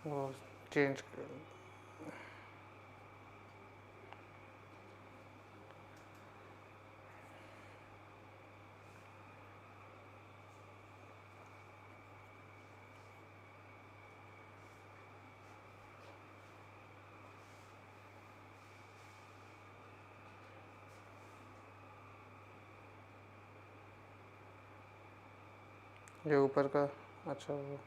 वो चेंज ये ऊपर का, अच्छा वो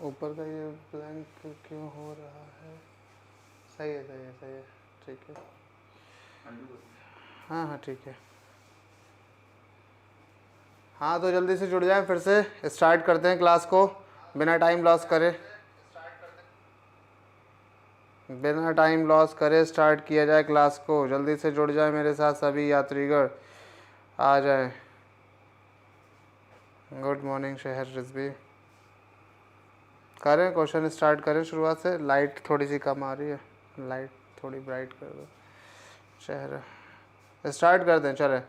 ऊपर का ये ब्लैंक क्यों हो रहा है? सही है सही है सही है, ठीक है। हाँ हाँ ठीक है। हाँ तो जल्दी से जुड़ जाएं, फिर से स्टार्ट करते हैं क्लास को बिना टाइम लॉस करे। बिना टाइम लॉस करे स्टार्ट किया जाए क्लास को। जल्दी से जुड़ जाए मेरे साथ सभी यात्रीगण, आ जाए। गुड मॉर्निंग शहर रिजवी। करें क्वेश्चन स्टार्ट करें शुरुआत से। लाइट थोड़ी सी कम आ रही है, लाइट थोड़ी ब्राइट कर दो। शहर स्टार्ट कर दें, चले।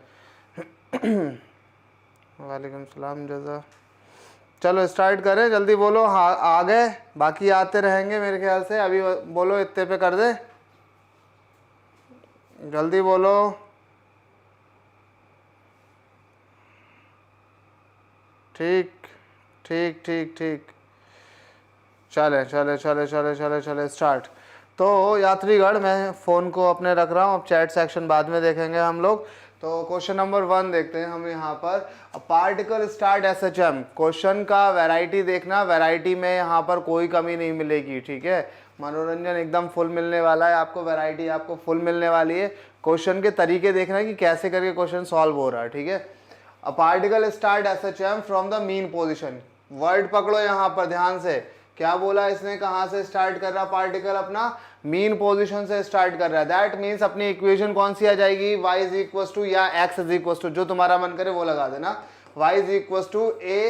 वालेकुम सलाम जज़ा। चलो स्टार्ट करें, जल्दी बोलो। हाँ आ गए, बाकी आते रहेंगे मेरे ख्याल से। अभी बोलो, इतने पे कर दे, जल्दी बोलो। ठीक ठीक ठीक ठीक, चले चले चले चले चले चले स्टार्ट। तो यात्रीगण, मैं फ़ोन को अपने रख रहा हूँ, अब चैट सेक्शन बाद में देखेंगे हम लोग। तो क्वेश्चन नंबर 1 देखते हैं हम यहाँ पर। Particle start SHM. क्वेश्चन का वैरायटी देखना, वैरायटी में यहाँ पर कोई कमी नहीं मिलेगी, ठीक है। मनोरंजन एकदम फुल मिलने वाला है आपको, वैरायटी आपको फुल मिलने वाली है। क्वेश्चन के तरीके देखना कि कैसे करके क्वेश्चन सॉल्व हो रहा है, ठीक है। A particle start SHM from the mean position. Word पकड़ो यहाँ पर ध्यान से, क्या बोला इसने, कहाँ से स्टार्ट कर रहा पार्टिकल, अपना मीन पोजीशन से स्टार्ट कर रहा है। दैट मीन्स अपनी इक्वेशन कौन सी आ जाएगी, y इज इक्वल टू या x इज इक्वल टू, जो तुम्हारा मन करे वो लगा देना, y is equal to a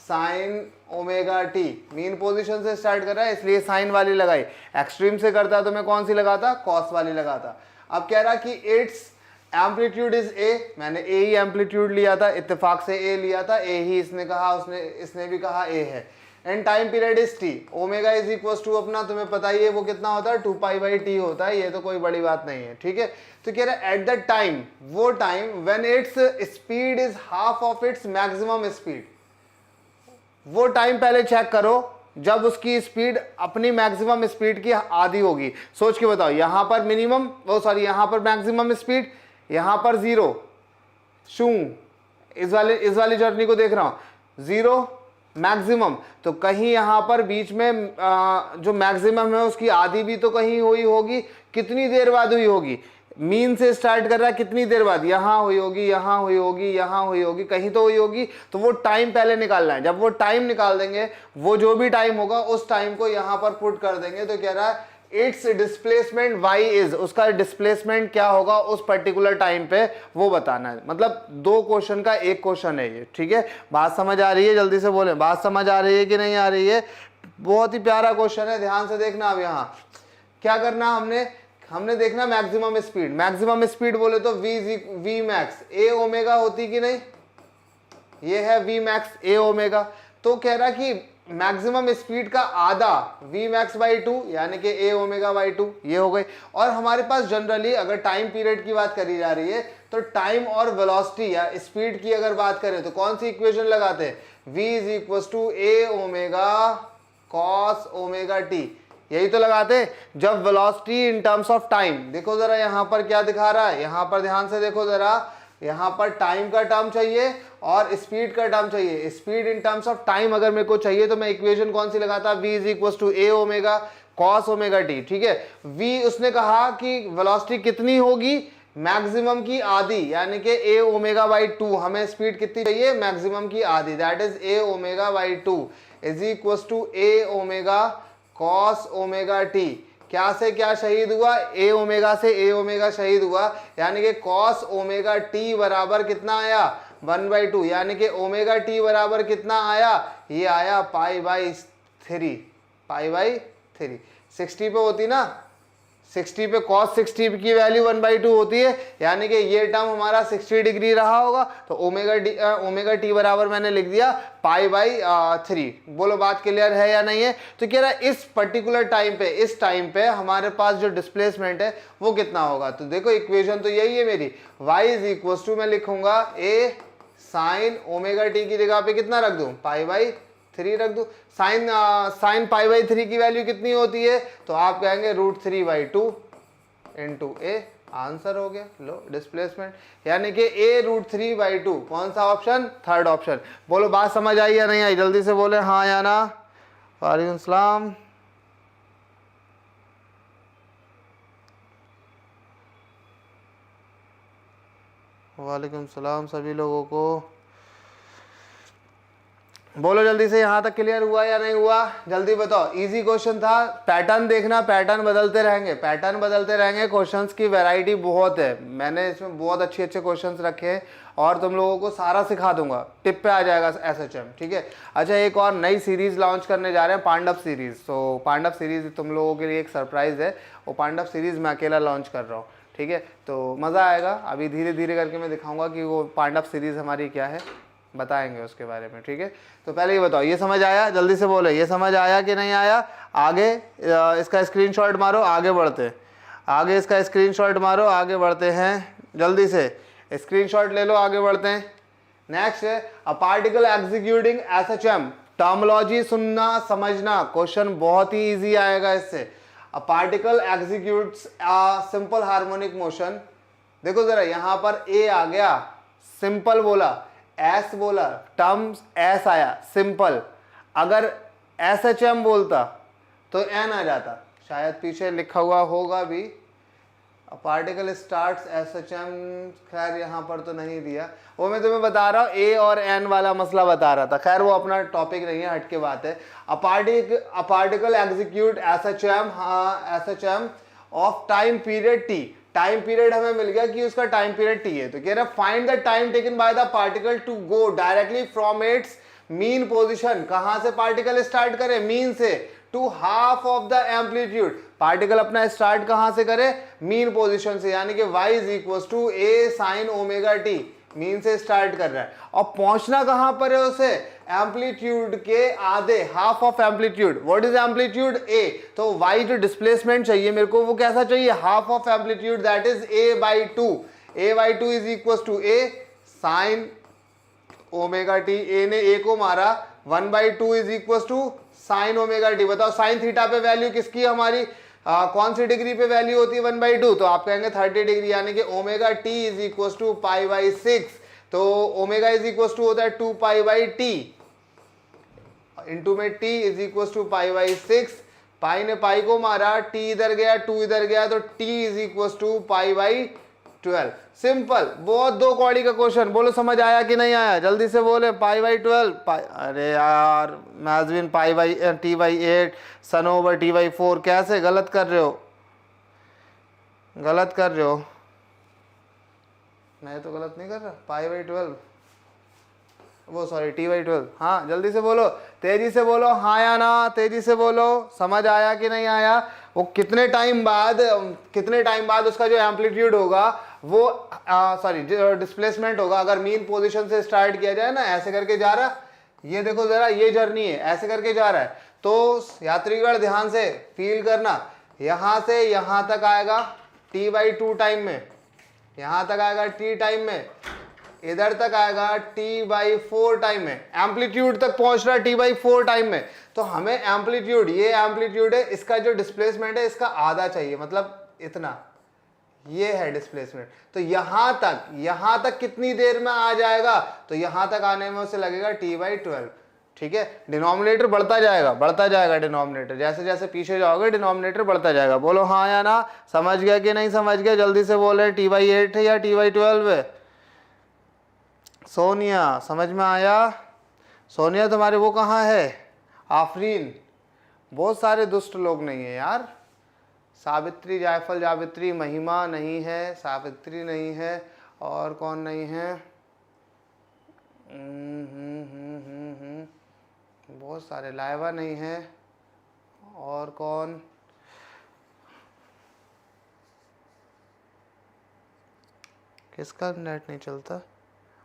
sine omega T. Mean position से स्टार्ट कर रहा है इसलिए साइन वाली लगाई। एक्सट्रीम से करता तो मैं कौन सी लगाता, कॉस वाली लगाता। अब कह रहा कि इट्स एम्पलीट्यूड इज ए, मैंने ए ही एम्पलीट्यूड लिया था, इत्तेफाक से ए लिया था, ए ही इसने कहा, इसने भी कहा ए है। And time period is T. Omega is equal to अपना तुम्हें पता ही है वो कितना होता है, 2 पाई बाई टी होता है, ये तो कोई बड़ी बात नहीं है, ठीक है। तो कह रहा है एट द टाइम, वो time when its speed is half of its maximum speed. वो टाइम पहले चेक करो जब उसकी स्पीड अपनी मैक्सिमम स्पीड की आधी होगी। सोच के बताओ, यहां पर मिनिमम, वो सॉरी यहां पर मैक्सिमम स्पीड, यहां पर 0 इस वाली जर्नी को देख रहा हूं, 0 मैक्सिमम, तो कहीं यहां पर बीच में जो मैक्सिमम है उसकी आधी भी तो कहीं हुई होगी। कितनी देर बाद हुई होगी, मीन से स्टार्ट कर रहा है, कितनी देर बाद, यहां हुई होगी, यहां हुई होगी, यहां हुई होगी, कहीं तो हुई होगी। तो वो टाइम पहले निकालना है। जब वो टाइम निकाल देंगे, वो जो भी टाइम होगा उस टाइम को यहां पर पुट कर देंगे। तो कह रहा है इट्स डिस्प्लेसमेंट y इज, उसका डिस्प्लेसमेंट क्या होगा उस पर्टिकुलर टाइम पे, वो बताना है। मतलब 2 क्वेश्चन का एक क्वेश्चन है ये, ठीक है। बात समझ आ रही है, जल्दी से बोलें, बात समझ आ रही है कि नहीं आ रही है। बहुत ही प्यारा क्वेश्चन है, ध्यान से देखना। अब यहाँ क्या करना, हमने देखना मैक्सिमम स्पीड। मैक्सिमम स्पीड बोले तो वी मैक्स ए ओमेगा होती कि नहीं, ये है वी मैक्स ए ओमेगा। तो कह रहा कि मैक्सिमम स्पीड का आधा वी मैक्स बाई 2 यानी कि ए ओमेगा बाई 2, ये हो गई। और हमारे पास जनरली अगर टाइम पीरियड की बात करी जा रही है तो टाइम और वेलोसिटी या स्पीड की अगर बात करें तो कौन सी इक्वेशन लगाते हैं, v is equal to A omega cos omega T, यही तो लगाते हैं। जब velocity in terms of time, देखो जरा यहां पर क्या दिखा रहा है, यहां पर ध्यान से देखो जरा, यहां पर टाइम का टर्म चाहिए और स्पीड का टर्म चाहिए। Speed in terms of time अगर मेरे को चाहिए तो मैं इक्वेशन कौन सी लगाता, v is equal to A omega cos omega T, ठीक है। v उसने कहा कि वेलोसिटी कितनी होगी, मैक्सिमम की आधी, यानी कि ए ओमेगा बाई 2। हमें स्पीड कितनी चाहिए, मैक्सिमम की आधी, that is A omega by 2 is equal to A omega cos omega T. क्या से क्या शहीद हुआ, ए ओमेगा से ए ओमेगा शहीद हुआ, यानी कि कॉस ओमेगा टी बराबर कितना आया, 1/2, यानी कि ओमेगा टी बराबर कितना आया, ये आया पाई बाई 3, पाई बाई 3। 60 पे होती ना, 60 पे cos 60 की वैल्यू 1/2 होती है, यानी कि ये टर्म हमारा 60 डिग्री रहा होगा, तो ओमेगा टी बराबर मैंने लिख दिया π/3। बोलो बात क्लियर है या नहीं है? तो कह रहा है इस पर्टिकुलर टाइम पे, इस टाइम पे हमारे पास जो डिस्प्लेसमेंट है वो कितना होगा। तो देखो इक्वेशन तो यही है मेरी, y इज इक्वल टू मैं लिखूंगा a साइन ओमेगा टी की जगह पे कितना रख दूं, π/3 रख दूं। साइन π/3 की वैल्यू कितनी होती है, तो आप कहेंगे √3/2 इंटू ए, आंसर हो गया। लो डिस्प्लेसमेंट, यानी कि a √3/2। कौन सा ऑप्शन, थर्ड ऑप्शन। बोलो बात समझ आई या नहीं आई, जल्दी से बोले हाँ या ना। वालेकुम सलाम। वालेकुम सलाम सभी लोगों को। बोलो जल्दी से, यहाँ तक क्लियर हुआ या नहीं हुआ, जल्दी बताओ। इजी क्वेश्चन था, पैटर्न देखना, पैटर्न बदलते रहेंगे, पैटर्न बदलते रहेंगे। क्वेश्चंस की वैरायटी बहुत है, मैंने इसमें बहुत अच्छे अच्छे क्वेश्चंस रखे हैं और तुम लोगों को सारा सिखा दूंगा, टिप पे आ जाएगा SHM, ठीक है। अच्छा, एक और नई सीरीज लॉन्च करने जा रहे हैं, पांडव सीरीज। तो पांडव सीरीज तुम लोगों के लिए एक सरप्राइज है, वो पांडव सीरीज मैं अकेला लॉन्च कर रहा हूँ, ठीक है। तो मज़ा आएगा, अभी धीरे धीरे करके मैं दिखाऊंगा कि वो पांडव सीरीज हमारी क्या है, बताएंगे उसके बारे में, ठीक है। तो पहले ये बताओ, ये समझ आया, जल्दी से बोले ये समझ आया कि नहीं आया। आगे इसका स्क्रीनशॉट मारो, आगे बढ़ते हैं, आगे इसका स्क्रीनशॉट मारो, आगे बढ़ते हैं, जल्दी से स्क्रीनशॉट ले लो, आगे बढ़ते हैं। नेक्स्ट है a particle executing SHM। Terminology सुनना समझना, क्वेश्चन बहुत ही इजी आएगा इससे। A particle executes a simple harmonic motion. देखो जरा, यहां पर ए आ गया, सिंपल बोला, एस बोला, टर्म्स एस आया, सिंपल। अगर SHM बोलता तो एन आ जाता, शायद पीछे लिखा हुआ होगा भी, पार्टिकल स्टार्ट्स SHM, खैर यहाँ पर तो नहीं दिया, वो मैं तुम्हें बता रहा हूँ, ए और एन वाला मसला बता रहा था, खैर वो अपना टॉपिक नहीं है, हटके बात है। A particle execute SHM of time period T. Time period हमें मिल गया कि उसका टाइम पीरियड टी है, तो कह रहा है find the time taken by the particle to go directly from its mean position. कहां से पार्टिकल स्टार्ट करे, मीन से, to half of the amplitude. Particle अपना स्टार्ट कहां से करे, मीन पोजीशन से, यानी कि y is equal to a sine omega T, mean से स्टार्ट कर रहा है। और पहुंचना कहां पर है उसे, एम्पलीट्यूड के आधे, half of amplitude. What is amplitude, a। तो y जो डिस्प्लेसमेंट चाहिए मेरे को, वो कैसा चाहिए, half of amplitude, that is a/2। a/2 is equal to a sine omega t. A ने a को मारा, 1/2 is equal to sine omega t. बताओ साइन थीटा पे वैल्यू किसकी हमारी, कौन सी डिग्री पे वैल्यू होती है 1/2, तो आप कहेंगे 30 डिग्री, यानी कि omega t is equal to π/6। तो ओमेगा इज इक्वल टू होता है 2π/t, इंटू में t इज इक्वल टू π/6। पाई ने पाई को मारा, t इधर गया, 2 इधर गया, तो t is equal to π/12। Simple, बहुत दो कौड़ी का क्वेश्चन। बोलो समझ आया कि नहीं आया, जल्दी से बोले। π/12, अरे यार मैजविन π/t/8 सन ओवर t/4, कैसे गलत कर रहे हो, गलत कर रहे हो। मैं तो गलत नहीं कर रहा, π/12, वो सॉरी t/12। हाँ जल्दी से बोलो, तेजी से बोलो, हाँ या ना, तेजी से बोलो, समझ आया कि नहीं आया। वो कितने टाइम बाद उसका जो एम्पलीट्यूड होगा वो सॉरी जो डिस्प्लेसमेंट होगा, अगर मीन पोजीशन से स्टार्ट किया जाए ना, ऐसे करके जा रहा, ये देखो जरा, ये जर्नी है, ऐसे करके जा रहा है, तो यात्रीगण ध्यान से फील करना, यहां से यहां तक आएगा t/2 टाइम में, यहां तक आएगा t टाइम में, इधर तक आएगा t/4 टाइम में, एम्पलीट्यूड तक पहुंच रहा है t/4 टाइम में। तो हमें एम्पलीट्यूड, ये एम्पलीट्यूड है, इसका जो डिस्प्लेसमेंट है इसका आधा चाहिए, मतलब इतना, ये है डिस्प्लेसमेंट। तो यहां तक कितनी देर में आ जाएगा, तो यहां तक आने में उसे लगेगा t/12, ठीक है। डिनोमिनेटर बढ़ता जाएगा डिनोमिनेटर, जैसे जैसे पीछे जाओगे डिनोमिनेटर बढ़ता जाएगा। बोलो हाँ या ना, समझ गया कि नहीं समझ गया, जल्दी से बोले। t/8 है या t/12 है, सोनिया समझ में आया। सोनिया तुम्हारे वो कहाँ है, आफरीन, बहुत सारे दुष्ट लोग नहीं है यार। सावित्री, जायफल, जावित्री, महिमा नहीं है, सावित्री नहीं है, और कौन नहीं है, बहुत सारे, लाइवा नहीं है, और कौन, किसका नेट नहीं चलता?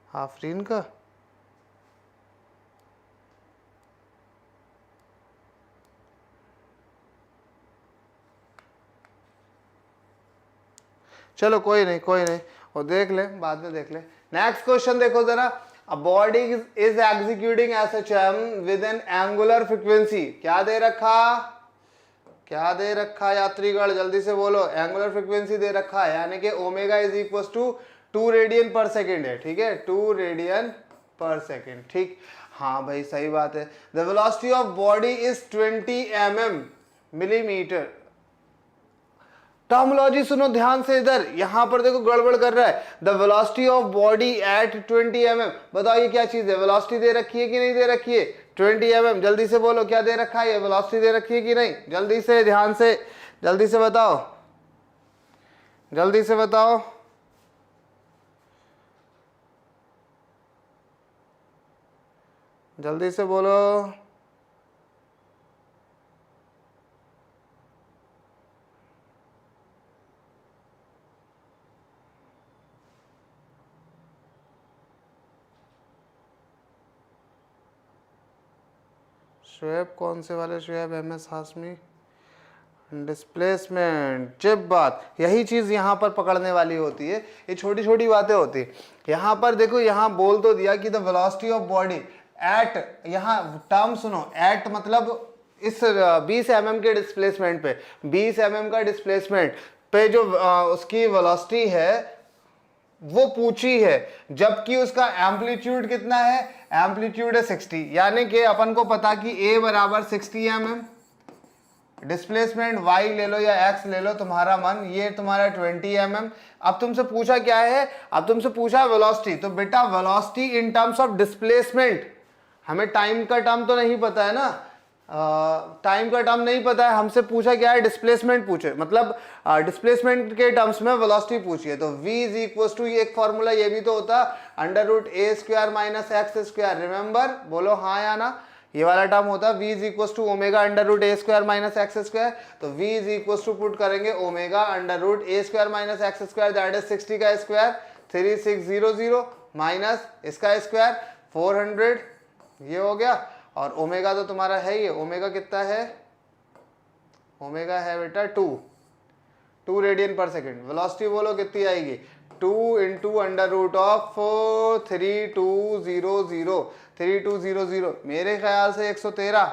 आफरीन का। चलो कोई नहीं, वो देख ले, बाद में देख ले। नेक्स्ट क्वेश्चन देखो जरा। A body is executing SHM with N angular frequency. क्या दे रखा यात्रीगण, जल्दी से बोलो। एंगुलर फ्रीक्वेंसी दे रखा है, यानी कि ओमेगा is equal to 2 radian per second है। ठीक है, 2 रेडियन पर सेकेंड। ठीक, हाँ भाई सही बात है। The velocity of body is 20 mm millimetre. Terminology सुनो ध्यान से, इधर यहां पर देखो गड़बड़ कर रहा है। The velocity of body at 20 mm। बताओ ये क्या चीज है? वेलोसिटी दे रखी है कि नहीं दे रखी है? 20 mm। जल्दी से बोलो क्या दे रखा है? ये वेलोसिटी दे रखी है कि नहीं? जल्दी से, ध्यान से, जल्दी से बताओ, जल्दी से बताओ। जल्दी से बोलो। शुएब, कौन से वाले शुएब? MS हाशमी। डिस्प्लेसमेंट, जब बात यही चीज यहाँ पर पकड़ने वाली होती है। ये छोटी छोटी बातें होती है। यहाँ पर देखो, यहाँ बोल तो दिया कि the velocity of body at, यहाँ टर्म सुनो, एट मतलब इस 20 mm के डिस्प्लेसमेंट पे, 20 mm का डिस्प्लेसमेंट पे जो उसकी वेलोसिटी है वो पूछी है, जबकि उसका एम्पलीट्यूड कितना है? एम्पलीट्यूड है 60। यानी कि अपन को पता कि A बराबर 60 mm, डिस्प्लेसमेंट y ले लो या x ले लो, तुम्हारा मन, ये तुम्हारा 20 mm। अब तुमसे पूछा क्या है? अब तुमसे पूछा वेलोसिटी। तो बेटा velocity in terms of displacement, हमें टाइम का टर्म तो नहीं पता है ना, टाइम का टर्म नहीं पता है। हमसे पूछा क्या है? डिस्प्लेसमेंट पूछे, मतलब डिस्प्लेसमेंट के टर्म्स में वेलोसिटी पूछी है। तो v इज इक्वल टू, एक फॉर्मूला ये भी तो होता, √a² माइनस x²। रिमेंबर, बोलो हाँ या ना। ये वाला टर्म होता v is equal to omega √a² minus x²। तो v is equal to put करेंगे omega √a² minus x², that is 60 का स्क्वायर 3600 माइनस इसका स्क्वायर 400, ये हो गया। और ओमेगा तो तुम्हारा है ही, ओमेगा कितना है? ओमेगा है बेटा 2 रेडियन पर सेकेंड। वेलोसिटी बोलो कितनी आएगी? 2 इंटू √3200 मेरे ख्याल से 113।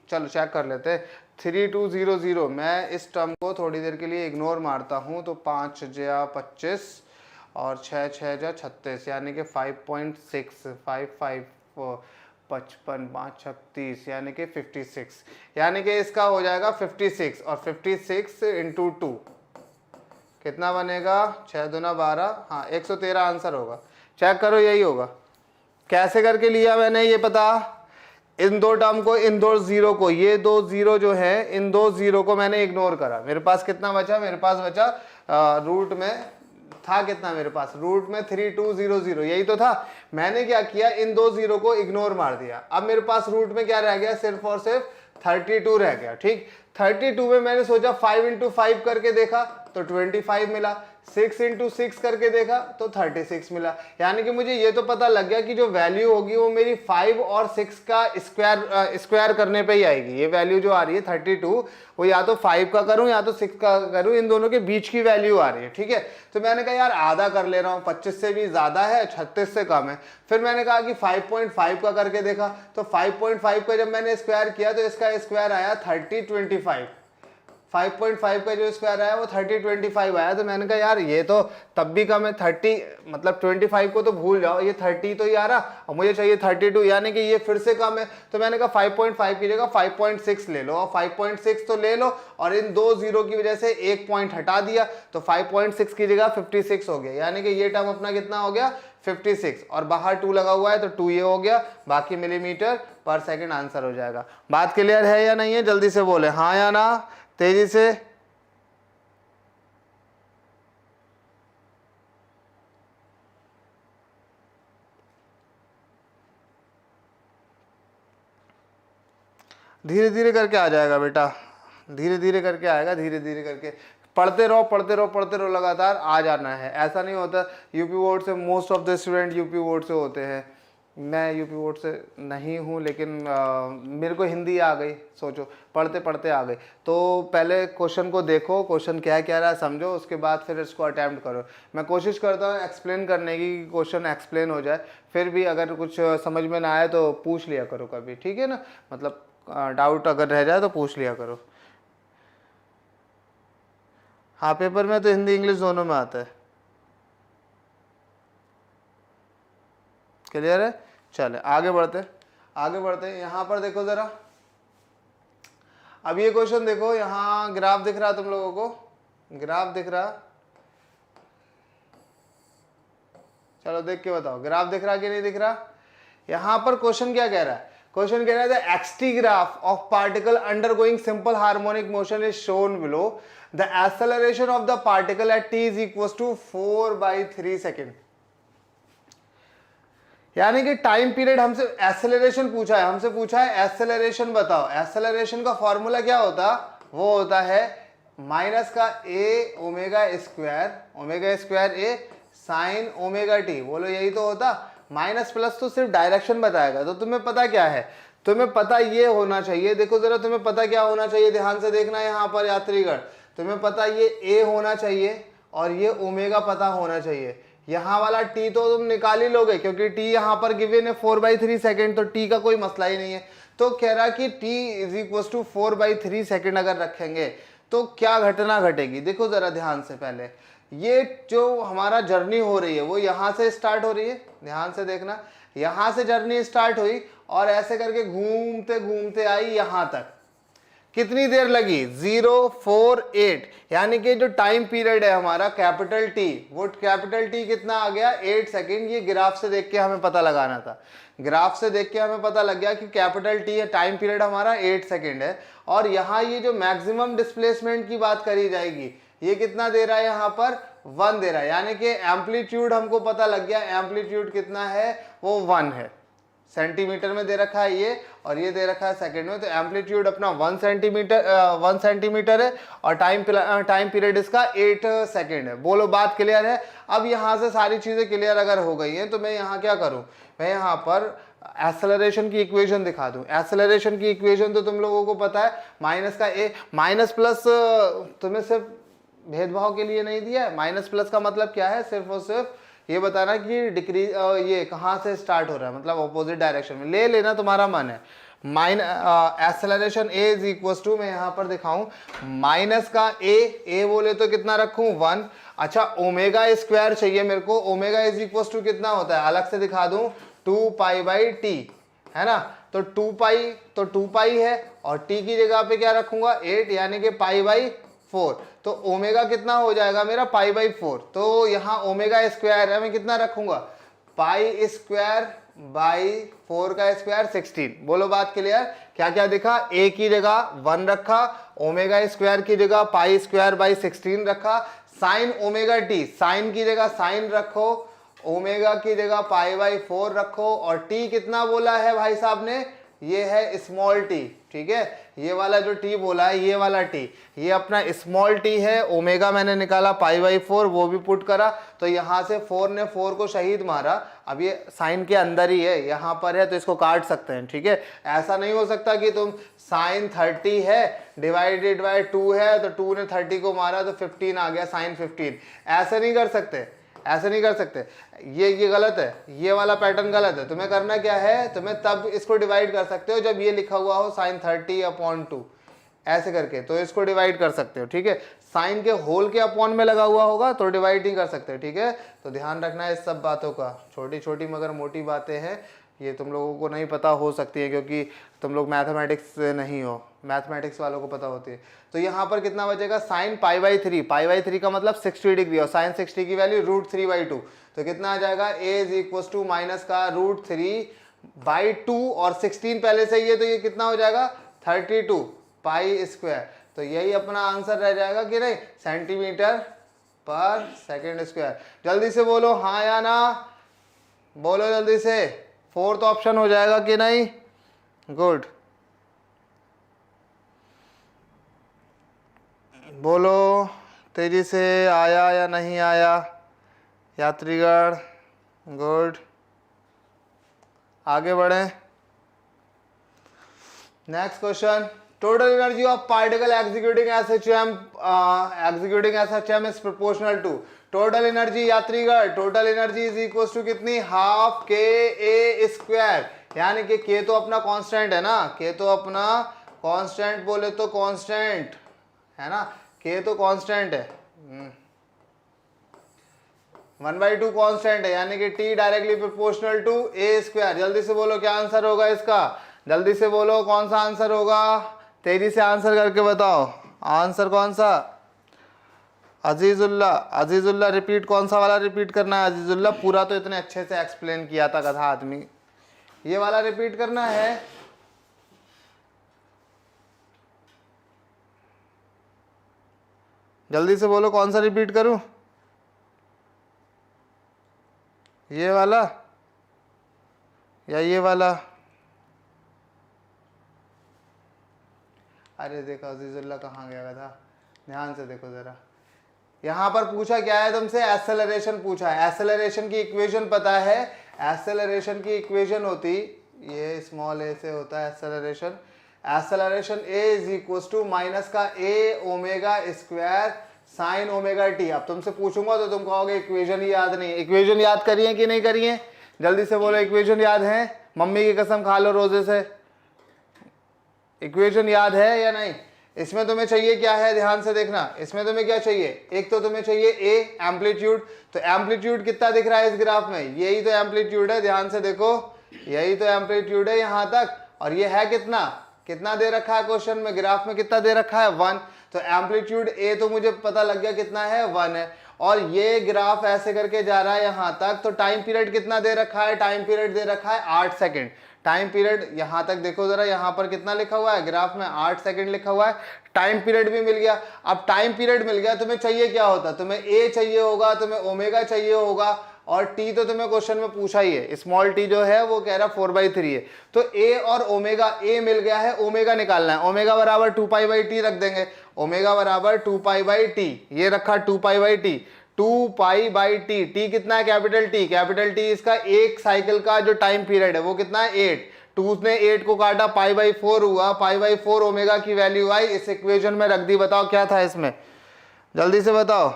चलो चेक कर लेते हैं। 3200, मैं इस टर्म को थोड़ी देर के लिए इग्नोर मारता हूँ। तो 5 जा 25 और 6 जा 36, यानी कि 5.6, 55 5 36, यानी कि 56, यानी कि इसका हो जाएगा 56। और 56 इंटू 2 कितना बनेगा? 6 दूना 12, हाँ 113 आंसर होगा। चेक करो, यही होगा। कैसे करके लिया मैंने ये पता? इन दो टर्म को, इन दो जीरो को, ये दो जीरो जो है, इन दो जीरो को मैंने इग्नोर करा। मेरे पास कितना बचा? मेरे पास बचा रूट में था कितना मेरे पास? रूट में 3200, यही तो था। मैंने क्या किया? इन दो जीरो को इग्नोर मार दिया। अब मेरे पास रूट में क्या रह गया? सिर्फ और सिर्फ 32 रह गया। ठीक, 32 में मैंने सोचा 5 इंटू 5 करके देखा तो 25 मिला, 6 इंटू 6 करके देखा तो 36 मिला। यानी कि मुझे ये तो पता लग गया कि जो वैल्यू होगी वो मेरी 5 और 6 का स्क्वायर करने पे ही आएगी। ये वैल्यू जो आ रही है 32, वो या तो 5 का करूं या तो 6 का करूं, इन दोनों के बीच की वैल्यू आ रही है। ठीक है, तो मैंने कहा यार आधा कर ले रहा हूं, 25 से भी ज्यादा है, 36 से कम है। फिर मैंने कहा कि 5.5 का करके देखा, तो 5.5 का जब मैंने स्क्वायर किया तो इसका स्क्वायर आया 3025। 5.5 का जो स्क्वायर आया वो 3025 आया। तो मैंने कहा यार ये तो तब भी कम है, 30 मतलब 25 को तो भूल जाओ, ये 30 तो ही आ रहा और मुझे चाहिए 32, यानी कि ये फिर से कम है। तो मैंने कहा 5.5 की जगह 5.6 ले लो, और 5.6 तो ले लो और इन दो जीरो की वजह से एक पॉइंट हटा दिया, तो 5.6 की जगह 56 हो गया। यानी कि ये टर्म अपना कितना हो गया? 56, और बाहर 2 लगा हुआ है तो 2 ये हो गया, बाकी मिलीमीटर पर सेकेंड आंसर हो जाएगा। बात क्लियर है या नहीं है? जल्दी से बोले हाँ या ना, तेजी से। धीरे धीरे करके आ जाएगा बेटा, धीरे धीरे करके आएगा, धीरे धीरे करके। पढ़ते रहो पढ़ते रहो पढ़ते रहो, लगातार आ जाना है। ऐसा नहीं होता यूपी बोर्ड से, most of the student UP board से होते हैं, मैं यूपी बोर्ड से नहीं हूँ, लेकिन मेरे को हिंदी आ गई, सोचो पढ़ते पढ़ते आ गई। तो पहले क्वेश्चन को देखो, क्वेश्चन क्या कह रहा है समझो, उसके बाद फिर इसको अटैम्प्ट करो। मैं कोशिश करता हूँ एक्सप्लेन करने की, क्वेश्चन एक्सप्लेन हो जाए। फिर भी अगर कुछ समझ में ना आए तो पूछ लिया करो कभी, ठीक है ना, मतलब डाउट अगर रह जाए तो पूछ लिया करो। हाँ, पेपर में तो हिंदी इंग्लिश दोनों में आता है। क्लियर है? चले आगे बढ़ते हैं। यहाँ पर देखो ज़रा, अब ये क्वेश्चन देखो, यहाँ ग्राफ दिख रहा तुम लोगों को, ग्राफ दिख रहा, चलो देख के बताओ ग्राफ दिख रहा कि नहीं दिख रहा। यहाँ पर क्वेश्चन क्या कह रहा है, क्वेश्चन कह रहा है the X T graph of particle undergoing simple harmonic motion is shown below, the acceleration of the particle at t is equal to 4/3 second. यानी कि टाइम पीरियड हमसे एक्सेलरेशन पूछा है, हमसे पूछा है एक्सेलरेशन बताओ। एक्सेलरेशन का फॉर्मूला क्या होता, वो होता है माइनस का a omega square a sine omega t। बोलो यही तो होता। माइनस प्लस तो सिर्फ डायरेक्शन बताएगा। तो तुम्हें पता क्या है, तुम्हें पता ये होना चाहिए, देखो जरा तुम्हें पता क्या होना चाहिए, ध्यान से देखना यहाँ पर यात्रीगण, तुम्हें पता ये a होना चाहिए और ये ओमेगा पता होना चाहिए। यहाँ वाला t तो तुम निकाल ही लोगे, क्योंकि t यहाँ पर गिवन है 4/3 सेकेंड, तो t का कोई मसला ही नहीं है। तो कह रहा कि t is equal to 4/3 second अगर रखेंगे तो क्या घटना घटेगी। देखो जरा ध्यान से, पहले ये जो हमारा जर्नी हो रही है वो यहाँ से स्टार्ट हो रही है, ध्यान से देखना, यहाँ से जर्नी स्टार्ट हुई और ऐसे करके घूमते घूमते आई यहाँ तक। कितनी देर लगी, 048, यानी कि जो टाइम पीरियड है हमारा कैपिटल टी, वो कैपिटल टी कितना आ गया, 8 सेकेंड। ये ग्राफ से देख के हमें पता लगाना था, ग्राफ से देख के हमें पता लग गया कि कैपिटल टी है, टाइम पीरियड हमारा 8 सेकेंड है। और यहाँ ये जो मैक्सिमम डिस्प्लेसमेंट की बात करी जाएगी, ये कितना दे रहा है, यहाँ पर 1 दे रहा है, यानी कि एम्पलीट्यूड हमको पता लग गया, एम्पलीट्यूड कितना है, वो 1 है। सेंटीमीटर में दे रखा है ये, और ये दे रखा है सेकंड में, तो एम्पलीट्यूड अपना 1 सेंटीमीटर है और टाइम पीरियड इसका 8 सेकंड है। बोलो बात क्लियर है। अब यहाँ से सारी चीजें क्लियर अगर हो गई हैं तो मैं यहाँ क्या करूँ, मैं यहाँ पर एक्सेलरेशन की इक्वेशन दिखा दूं। एक्सेलरेशन की इक्वेशन तो तुम लोगों को पता है, माइनस का a माइनस प्लस, तुम्हें सिर्फ भेदभाव के लिए नहीं दिया है। माइनस प्लस का मतलब क्या है, सिर्फ और सिर्फ ये बताना कि डिक्रीज ये कहाँ से स्टार्ट हो रहा है, मतलब ऑपोजिट डायरेक्शन में ले लेना, तुम्हारा मन है। Acceleration a is equal to, मैं यहाँ पर दिखाऊं, माइनस का a बोले तो कितना रखूं, 1। अच्छा ओमेगा स्क्वायर चाहिए मेरे को, ओमेगा इज इक्वल टू कितना होता है, अलग से दिखा दूं, 2π/t है ना। तो 2π है और t की जगह पे क्या रखूंगा, 8, यानी कि π/4। तो ओमेगा कितना हो जाएगा मेरा, π/4। तो यहाँ ओमेगा स्क्वायर है, मैं कितना रखूंगा, π²/4 का स्क्वायर 16। बोलो बात क्लियर। क्या क्या दिखा, a की जगह 1 रखा, ओमेगा स्क्वायर की जगह π²/16 रखा, साइन ओमेगा t, साइन की जगह साइन रखो, ओमेगा की जगह π/4 रखो, और t कितना बोला है भाई साहब ने, ये है स्मॉल t, ठीक है। ये वाला जो t बोला है, ये वाला t, ये अपना स्मॉल t है। ओमेगा मैंने निकाला π/4, वो भी पुट करा, तो यहाँ से 4 ने 4 को शहीद मारा। अब ये साइन के अंदर ही है, यहाँ पर है तो इसको काट सकते हैं, ठीक है। ऐसा नहीं हो सकता कि तुम साइन 30 है डिवाइडेड बाय 2 है, तो 2 ने 30 को मारा तो 15 आ गया, साइन 15। ऐसे नहीं कर सकते, ऐसे नहीं कर सकते, ये गलत है, ये वाला पैटर्न गलत है। तुम्हें करना क्या है, तुम्हें तब इसको डिवाइड कर सकते हो जब ये लिखा हुआ हो साइन 30/2, ऐसे करके तो इसको डिवाइड कर सकते हो, ठीक है। साइन के होल के अपॉन में लगा हुआ होगा तो डिवाइड नहीं कर सकते, ठीक है। तो ध्यान रखना है इस सब बातों का, छोटी छोटी मगर मोटी बातें हैं, ये तुम लोगों को नहीं पता हो सकती है क्योंकि तुम लोग मैथमेटिक्स से नहीं हो, मैथमेटिक्स वालों को पता होती है। तो यहाँ पर कितना बचेगा, साइन π/3 का मतलब 60 डिग्री, और साइन 60 की वैल्यू √3/2, तो कितना आ जाएगा, a is equal to minus का √3/2, और 16 पहले से ही है तो ये कितना हो जाएगा, 32 π²। तो यही अपना आंसर रह जाएगा कि नहीं, सेंटीमीटर पर सेकेंड स्क्वायर। जल्दी से बोलो हाँ या ना, बोलो जल्दी से, 4th ऑप्शन हो जाएगा कि नहीं, गुड, बोलो तेजी से आया या नहीं आया यात्रीगण? गुड, आगे बढ़ें। Next question, total energy of particle executing SHM is proportional to total energy. यात्रीगण, total energy is equal to कितनी? हाफ के ए स्क्वायर, यानी कि के तो अपना कांस्टेंट है ना, के तो अपना कांस्टेंट, बोले तो कांस्टेंट है ना, के तो कांस्टेंट है, 1/2 कांस्टेंट है, यानी कि T directly proportional to A square. जल्दी से बोलो क्या आंसर होगा इसका, जल्दी से बोलो कौन सा आंसर होगा, तेजी से आंसर करके बताओ आंसर कौन सा। अजीजुल्ला, अजीजुल्ला रिपीट, कौन सा वाला रिपीट करना है अजीजुल्ला? पूरा तो इतने अच्छे से एक्सप्लेन किया था गधा आदमी, ये वाला रिपीट करना है। जल्दी से बोलो कौन सा रिपीट करूं, ये वाला या ये वाला? अरे देखो अजीजुल्ला कहाँ गया था, ध्यान से देखो जरा। यहां पर पूछा क्या है तुमसे? एक्सेलरेशन पूछा है। एक्सेलरेशन की इक्वेशन पता है? एक्सेलरेशन की इक्वेशन होती, ये स्मॉल ए से होता है acceleration. Acceleration a is equal to minus का a omega square sine omega t. अब तुमसे पूछूंगा तो तुम कहोगे इक्वेशन ही याद नहीं है। इक्वेशन याद करिए कि नहीं करिए? जल्दी से बोलो इक्वेशन याद है? मम्मी की कसम खा लो रोजे से, इक्वेशन याद है या नहीं? इसमें तुम्हें चाहिए क्या है, ध्यान से देखना। इसमें तुम्हें क्या चाहिए? एक तो तुम्हें चाहिए ए एम्पलीट्यूड। तो एम्पलीट्यूड कितना दिख रहा है इस ग्राफ में? यही तो एम्पलीट्यूड है, ध्यान से देखो, यही तो एम्पलीट्यूड है यहां तक। और ये है कितना, कितना दे रखा है क्वेश्चन में, ग्राफ में कितना दे रखा है? 1। तो एम्पलीट्यूड ए तो मुझे पता लग गया कितना है, 1 है। और ये ग्राफ ऐसे करके जा रहा है यहां तक। तो टाइम पीरियड कितना दे रखा है? टाइम पीरियड दे रखा है 8 सेकंड। टाइम पीरियड यहां तक देखो जरा, यहां पर कितना लिखा हुआ है ग्राफ में? 8 सेकंड लिखा हुआ है। टाइम पीरियड भी मिल गया। अब टाइम पीरियड मिल गया, तुम्हें चाहिए क्या होता? तुम्हें ए चाहिए होगा, तुम्हें ओमेगा चाहिए होगा, और टी तो तुम्हें क्वेश्चन में पूछा ही है। स्मॉल टी जो है वो कह रहा 4/3 है। तो ए और ओमेगा, ए मिल गया है, ओमेगा निकालना है। ओमेगा बराबर 2π/t रख देंगे। ओमेगा बराबर 2π/t, ये रखा 2π/t, 2π/t। टी कितना है? कैपिटल टी, कैपिटल टी इसका एक साइकिल का जो टाइम पीरियड है वो कितना है? 8। 2 ने 8 को काटा, π/4 हुआ, π/4 ओमेगा की वैल्यू आई, इस इक्वेशन में रख दी। बताओ क्या था इसमें, जल्दी से बताओ,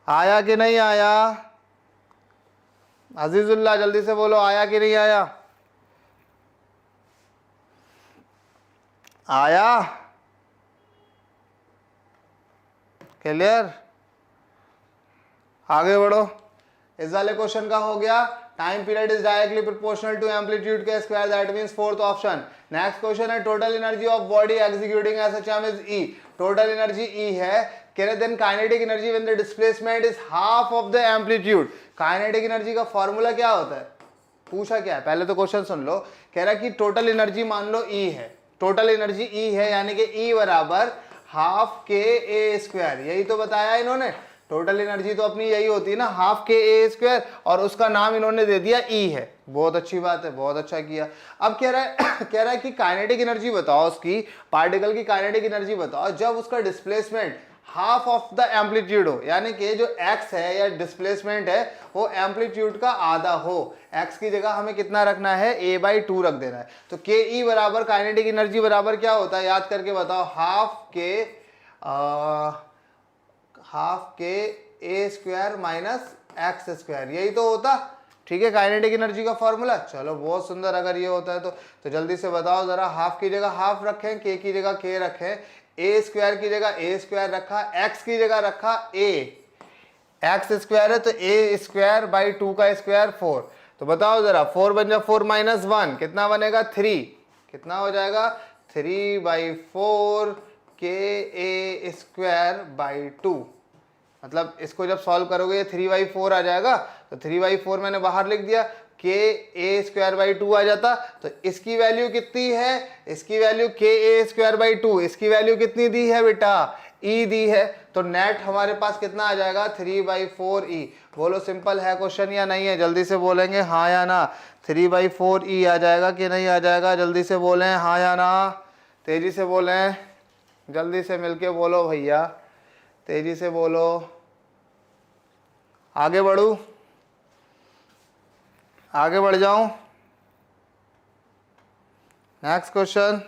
आया कि नहीं आया? अजीजुल्ला जल्दी से बोलो, आया कि नहीं आया? आया? क्लियर? आगे बढ़ो। इस वाले क्वेश्चन का हो गया, time period is directly proportional to amplitude के square, that means fourth option. Next question है, total energy of body executing SHM is E. Total energy E है, then kinetic energy when the displacement is half of the amplitude। Kinetic energy का formula क्या होता है? पूछा क्या है? पहले तो क्वेश्चन सुन लो। कह रहा कि टोटल एनर्जी मान लो E है, टोटल एनर्जी E है, यानी कि E बराबर हाफ के ए स्क्वायर। यही तो बताया इन्होंने, टोटल एनर्जी तो अपनी यही होती है ना, हाफ के ए स्क्वायर, और उसका नाम इन्होंने दे दिया E है। बहुत अच्छी बात है, बहुत अच्छा किया। अब कह रहा है कि काइनेटिक एनर्जी बताओ उसकी, पार्टिकल की काइनेटिक एनर्जी बताओ जब उसका displacement half of the amplitude हो, यानी कि जो x है या डिस्प्लेसमेंट है वो एम्पलीट्यूड का आधा हो। x की जगह हमें कितना रखना है? a/2 रख देना है। तो के ई बराबर काइनेटिक एनर्जी बराबर क्या होता है, याद करके बताओ? Half k a square minus x square, यही तो होता। ठीक है, काइनेटिक एनर्जी का फॉर्मूला। चलो बहुत सुंदर, अगर ये होता है तो जल्दी से बताओ जरा। हाफ की जगह हाफ रखें, के की जगह के रखें, ए स्क्वायर की जगह ए स्क्वायर रखा, एक्स की जगह रखा ए, एक्स स्क्वायर है तो ए स्क्वायर बाई 2 का स्क्वायर 4। तो बताओ जरा, 4 बन जा 4 - 1 कितना बनेगा? 3। कितना हो जाएगा? 3/4 के ए स्क्वायर बाई 2। मतलब इसको जब सॉल्व करोगे ये 3/4 आ जाएगा। तो 3/4 मैंने बाहर लिख दिया, के ए स्क्वायर बाई 2 आ जाता। तो इसकी वैल्यू कितनी है? इसकी वैल्यू के ए स्क्वायर बाई 2। इसकी वैल्यू कितनी दी है बेटा? ई दी है। तो नेट हमारे पास कितना आ जाएगा? 3/4 ई। बोलो सिंपल है क्वेश्चन या नहीं है? जल्दी से बोलेंगे हाँ या ना। 3/4 ई आ जाएगा कि नहीं आ जाएगा? जल्दी से बोलें हाँ या ना, तेजी से बोलें। जल्दी से मिलके बोलो भैया, तेजी से बोलो, आगे बढ़ू, आगे बढ़ जाऊं। नेक्स्ट क्वेश्चन,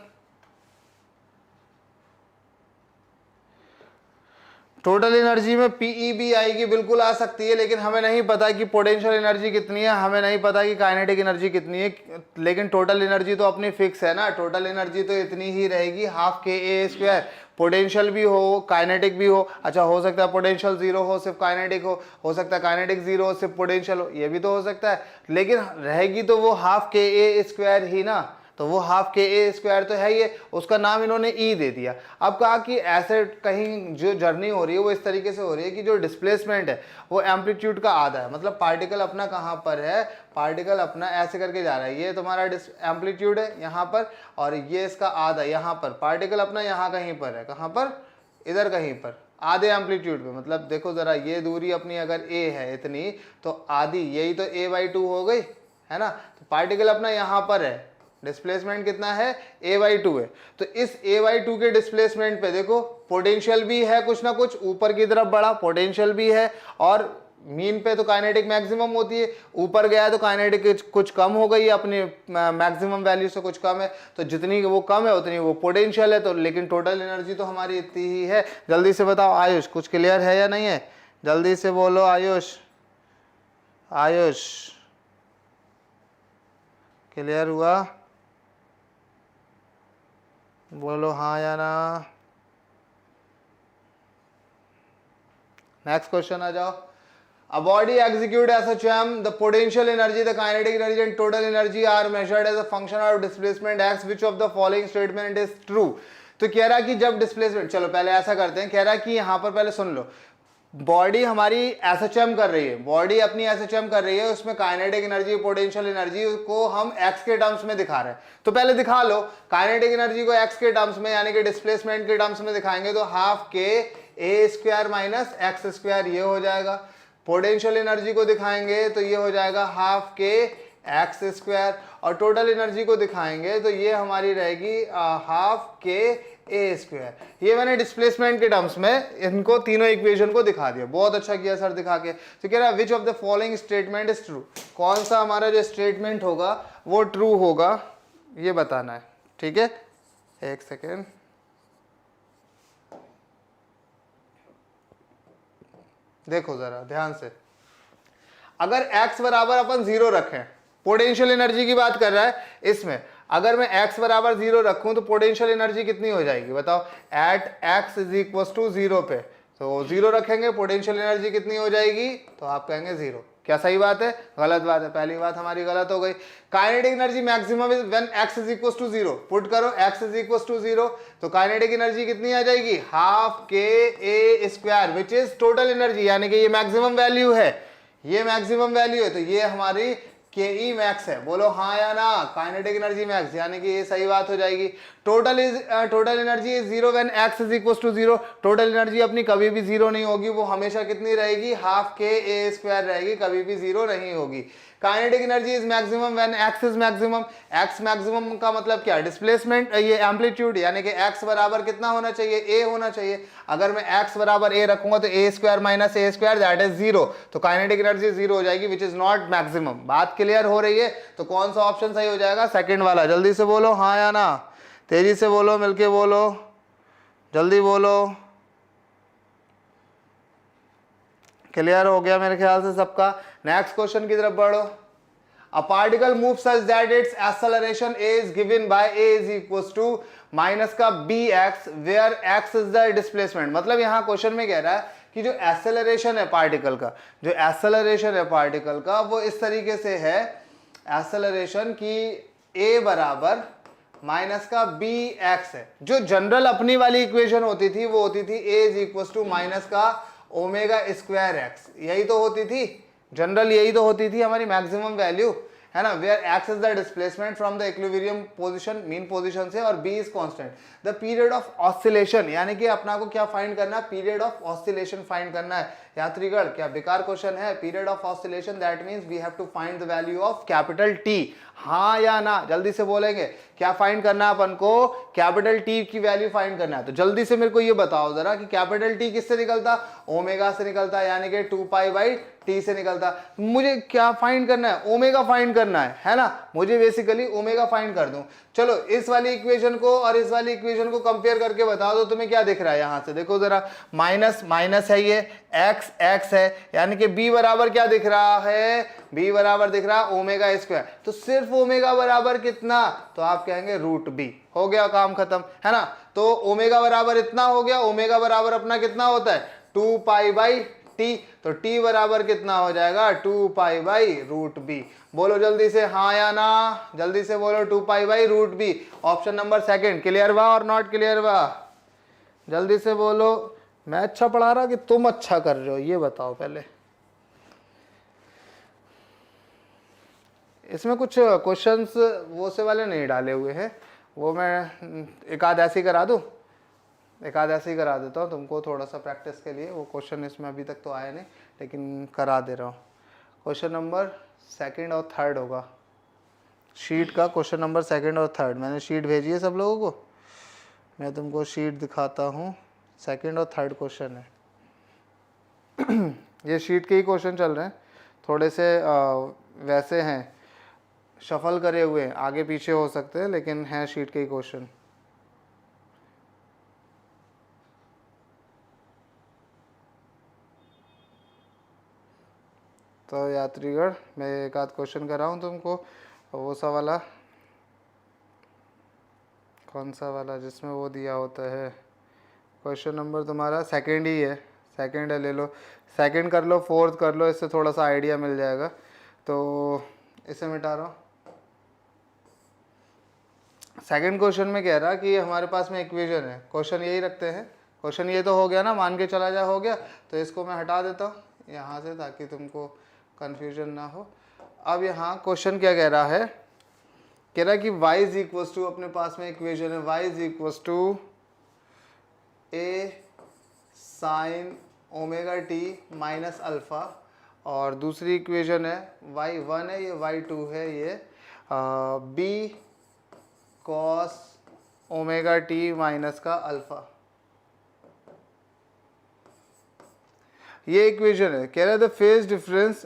टोटल एनर्जी में पीई भी आएगी, बिल्कुल आ सकती है, लेकिन हमें नहीं पता कि पोटेंशियल एनर्जी कितनी है, हमें नहीं पता कि काइनेटिक एनर्जी कितनी है, लेकिन टोटल एनर्जी तो अपनी फिक्स है ना, टोटल एनर्जी तो इतनी ही रहेगी, half k a square. Potential भी हो, काइनेटिक भी हो, अच्छा हो सकता है पोटेंशियल जीरो हो सिर्फ काइनेटिक हो सकता है काइनेटिक जीरो हो सिर्फ पोटेंशियल हो, ये भी तो हो सकता है, लेकिन रहेगी तो वो हाफ के ए स्क्वायर ही ना, तो वो हाफ के ए स्क्वायर तो है ही है, उसका नाम इन्होंने ई दे दिया। अब कहा कि ऐसे कहीं जो जर्नी हो रही है वो इस तरीके से हो रही है कि जो डिस्प्लेसमेंट है वो एम्पलीट्यूड का आधा है, मतलब पार्टिकल अपना कहाँ पर है, पार्टिकल अपना ऐसे करके जा रहा है, ये तुम्हारा एम्पलीट्यूड है यहाँ पर, और ये इसका आधा यहाँ पर, पार्टिकल अपना यहाँ कहीं पर है, कहाँ पर, इधर कहीं पर आधे एम्पलीट्यूड पे, मतलब देखो जरा ये दूरी अपनी अगर a है इतनी, तो आधी यही तो a/2 हो गई है ना, तो पार्टिकल अपना यहाँ पर है, डिस्प्लेसमेंट कितना है a/2 है, तो इस a/2 के डिस्प्लेसमेंट पे देखो पोटेंशियल भी है कुछ ना कुछ, ऊपर की तरफ बढ़ा पोटेंशियल भी है, और मीन पे तो काइनेटिक मैक्सिमम होती है, ऊपर गया तो काइनेटिक कुछ कम हो गई है, अपनी मैक्सिमम वैल्यू से कुछ कम है, तो जितनी वो कम है उतनी वो पोटेंशियल है, तो लेकिन टोटल एनर्जी तो हमारी इतनी ही है। जल्दी से बताओ आयुष, कुछ क्लियर है या नहीं है, जल्दी से बोलो आयुष, आयुष क्लियर हुआ, बोलो हाँ या ना। नेक्स्ट क्वेश्चन आ जाओ। A body execute SHM, the potential energy, the kinetic energy and total energy are measured as a function of displacement x. Which of the following statement is true? तो कह रहा कि जब डिस्प्लेसमेंट, चलो पहले ऐसा करते हैं, कह रहा कि यहाँ पर पहले सुन लो, बॉडी हमारी SHM कर रही है, बॉडी अपनी SHM कर रही है, उसमें काइनेटिक एनर्जी पोटेंशियल एनर्जी को हम x के टर्म्स में दिखा रहे हैं, तो पहले दिखा लो काइनेटिक एनर्जी को x के टर्म्स में यानी कि डिस्प्लेसमेंट के टर्म्स में दिखाएंगे तो half k a square minus x square ये हो जाएगा, पोटेंशियल एनर्जी को दिखाएंगे तो ये हो जाएगा हाफ के एक्स स्क्वायर, और टोटल एनर्जी को दिखाएंगे तो ये हमारी रहेगी हाफ के ए स्क्वायर। ये मैंने डिस्प्लेसमेंट के टर्म्स में इनको तीनों इक्वेशन को दिखा दिया, बहुत अच्छा किया सर दिखा के। तो कह रहा है which of the following statement is true, कौन सा हमारा जो स्टेटमेंट होगा वो ट्रू होगा ये बताना है, ठीक है, एक सेकेंड, देखो जरा ध्यान से, अगर x बराबर अपन 0 रखें, पोटेंशियल एनर्जी की बात कर रहा है इसमें, अगर मैं x बराबर 0 रखूं तो पोटेंशियल एनर्जी कितनी हो जाएगी बताओ, at x is equal to 0 पे, तो 0 रखेंगे पोटेंशियल एनर्जी कितनी हो जाएगी, तो आप कहेंगे 0। क्या सही बात है, गलत बात है, पहली बात हमारी गलत हो गई। Kinetic energy maximum is when x is equal to 0, put करो x इज इक्वल टू 0, तो काइनेटिक एनर्जी कितनी आ जाएगी, half k a square which is total energy, यानी कि ये मैक्सिमम वैल्यू है, ये मैक्सिमम वैल्यू है, तो ये हमारी के ई मैक्स है, बोलो हाँ या ना, काइनेटिक एनर्जी मैक्स, यानी कि ये सही बात हो जाएगी। Total energy is 0 when x is equal to 0, total energy अपनी कभी भी 0 नहीं होगी, वो हमेशा कितनी रहेगी, हाफ के ए स्क्वायर रहेगी, कभी भी 0 नहीं होगी। Kinetic energy is maximum when x is maximum, x maximum का मतलब क्या, डिस्प्लेसमेंट, ये एम्पलीट्यूड, यानी कि x बराबर कितना होना चाहिए, a होना चाहिए, अगर मैं x बराबर a रखूंगा तो a square minus a square that is 0, तो काइनेटिक एनर्जी 0 हो जाएगी विच इज नॉट मैक्सिमम। बात क्लियर हो रही है, तो कौन सा ऑप्शन सही हो जाएगा, सेकंड वाला, जल्दी से बोलो हाँ या ना, तेजी से बोलो, मिलके बोलो, जल्दी बोलो, क्लियर हो गया मेरे ख्याल से सबका। नेक्स्ट क्वेश्चन की तरफ बढ़ो। A particle move such that its acceleration a is given by a is equals to minus का bx where x is the displacement, मतलब यहाँ क्वेश्चन में कह रहा है कि जो एक्सेलरेशन है पार्टिकल का, जो एक्सेलरेशन है पार्टिकल का वो इस तरीके से है, एक्सेलरेशन की a बराबर माइनस का bx है, जो जनरल अपनी वाली इक्वेशन होती थी वो होती थी a is equals to minus का ओमेगा स्क्वायर एक्स, यही तो होती थी जनरल, यही तो होती थी हमारी मैक्सिमम वैल्यू, है ना, where X is the displacement from the equilibrium position mean position से, और B is constant. The period of oscillation, यानी कि अपना को क्या फाइंड करना है, पीरियड ऑफ ऑसिलेशन फाइंड करना है। यात्रीगण क्या बेकार क्वेश्चन है, period of oscillation that means we have to find the value of capital T, हाँ या ना, जल्दी से बोलेंगे। क्या फाइंड करना है अपन को, कैपिटल टी की वैल्यू फाइंड करना है। तो जल्दी से मेरे को ये बताओ जरा कि कैपिटल टी किससे निकलता, ओमेगा से निकलता, यानी कि 2 पाई बाई टी से निकलता। मुझे क्या फाइंड करना है, ओमेगा फाइंड करना है ना, मुझे बेसिकली ओमेगा फाइंड कर दूं। चलो इस वाली इक्वेशन को और इस वाली इक्वेशन को कंपेयर करके बता दो तुम्हें क्या दिख रहा है। यहां से देखो जरा, माइनस माइनस है, ये एक्स एक्स है, यानी कि बी बराबर क्या दिख रहा है, बी बराबर दिख रहा है ओमेगा स्क्वायर। तो सिर्फ ओमेगा बराबर कितना, तो आप कहेंगे रूट बी, हो गया काम खत्म, है ना। तो ओमेगा बराबर इतना हो गया, ओमेगा बराबर अपना कितना होता है 2 पाई बाई टी, तो टी बराबर कितना हो जाएगा 2 पाई बाई रूट बी। बोलो जल्दी से हाँ या ना, जल्दी से बोलो 2 pi by root B. Option number second clear हुआ और नॉट क्लियर हुआ, जल्दी से बोलो। मैं अच्छा पढ़ा रहा कि तुम अच्छा कर रहे हो, ये बताओ पहले। इसमें कुछ क्वेश्चंस वो से वाले नहीं डाले हुए हैं, वो मैं एक आध ऐसे ही करा दूं, एक आध ऐसे ही करा देता हूँ तुमको थोड़ा सा प्रैक्टिस के लिए। वो क्वेश्चन इसमें अभी तक तो आया नहीं, लेकिन करा दे रहा हूँ। क्वेश्चन नंबर सेकंड और थर्ड होगा शीट का, क्वेश्चन नंबर सेकंड और थर्ड। मैंने शीट भेजी है सब लोगों को, मैं तुमको शीट दिखाता हूँ। सेकंड और थर्ड क्वेश्चन है ये शीट के ही क्वेश्चन चल रहे हैं, थोड़े से वैसे हैं, शफल करे हुए हैं, आगे पीछे हो सकते हैं, लेकिन हैं शीट के ही क्वेश्चन। तो यात्रीगण मैं एक आध क्वेश्चन कर रहा हूँ तुमको, वो सा वाला, कौन सा वाला जिसमें वो दिया होता है। क्वेश्चन नंबर तुम्हारा सेकंड ही है, सेकंड है, ले लो सेकंड कर लो, फोर्थ कर लो, इससे थोड़ा सा आइडिया मिल जाएगा। तो इसे मिटा रहा हूँ। सेकंड क्वेश्चन में कह रहा कि हमारे पास में इक्वेशन है, क्वेश्चन यही रखते हैं, क्वेश्चन ये तो हो गया ना, मान के चला जा हो गया, तो इसको मैं हटा देता हूँ यहाँ से ताकि तुमको कन्फ्यूजन ना हो। अब यहाँ क्वेश्चन क्या कह रहा है, कह रहा है कि y इज इक्वल टू, अपने पास में इक्वेशन है y is equal to A sine omega T minus alpha, और दूसरी इक्वेशन है y1 है, ये y2 है, ये b cos omega T minus का अल्फा, ये इक्वेशन है। कह रहा है the phase difference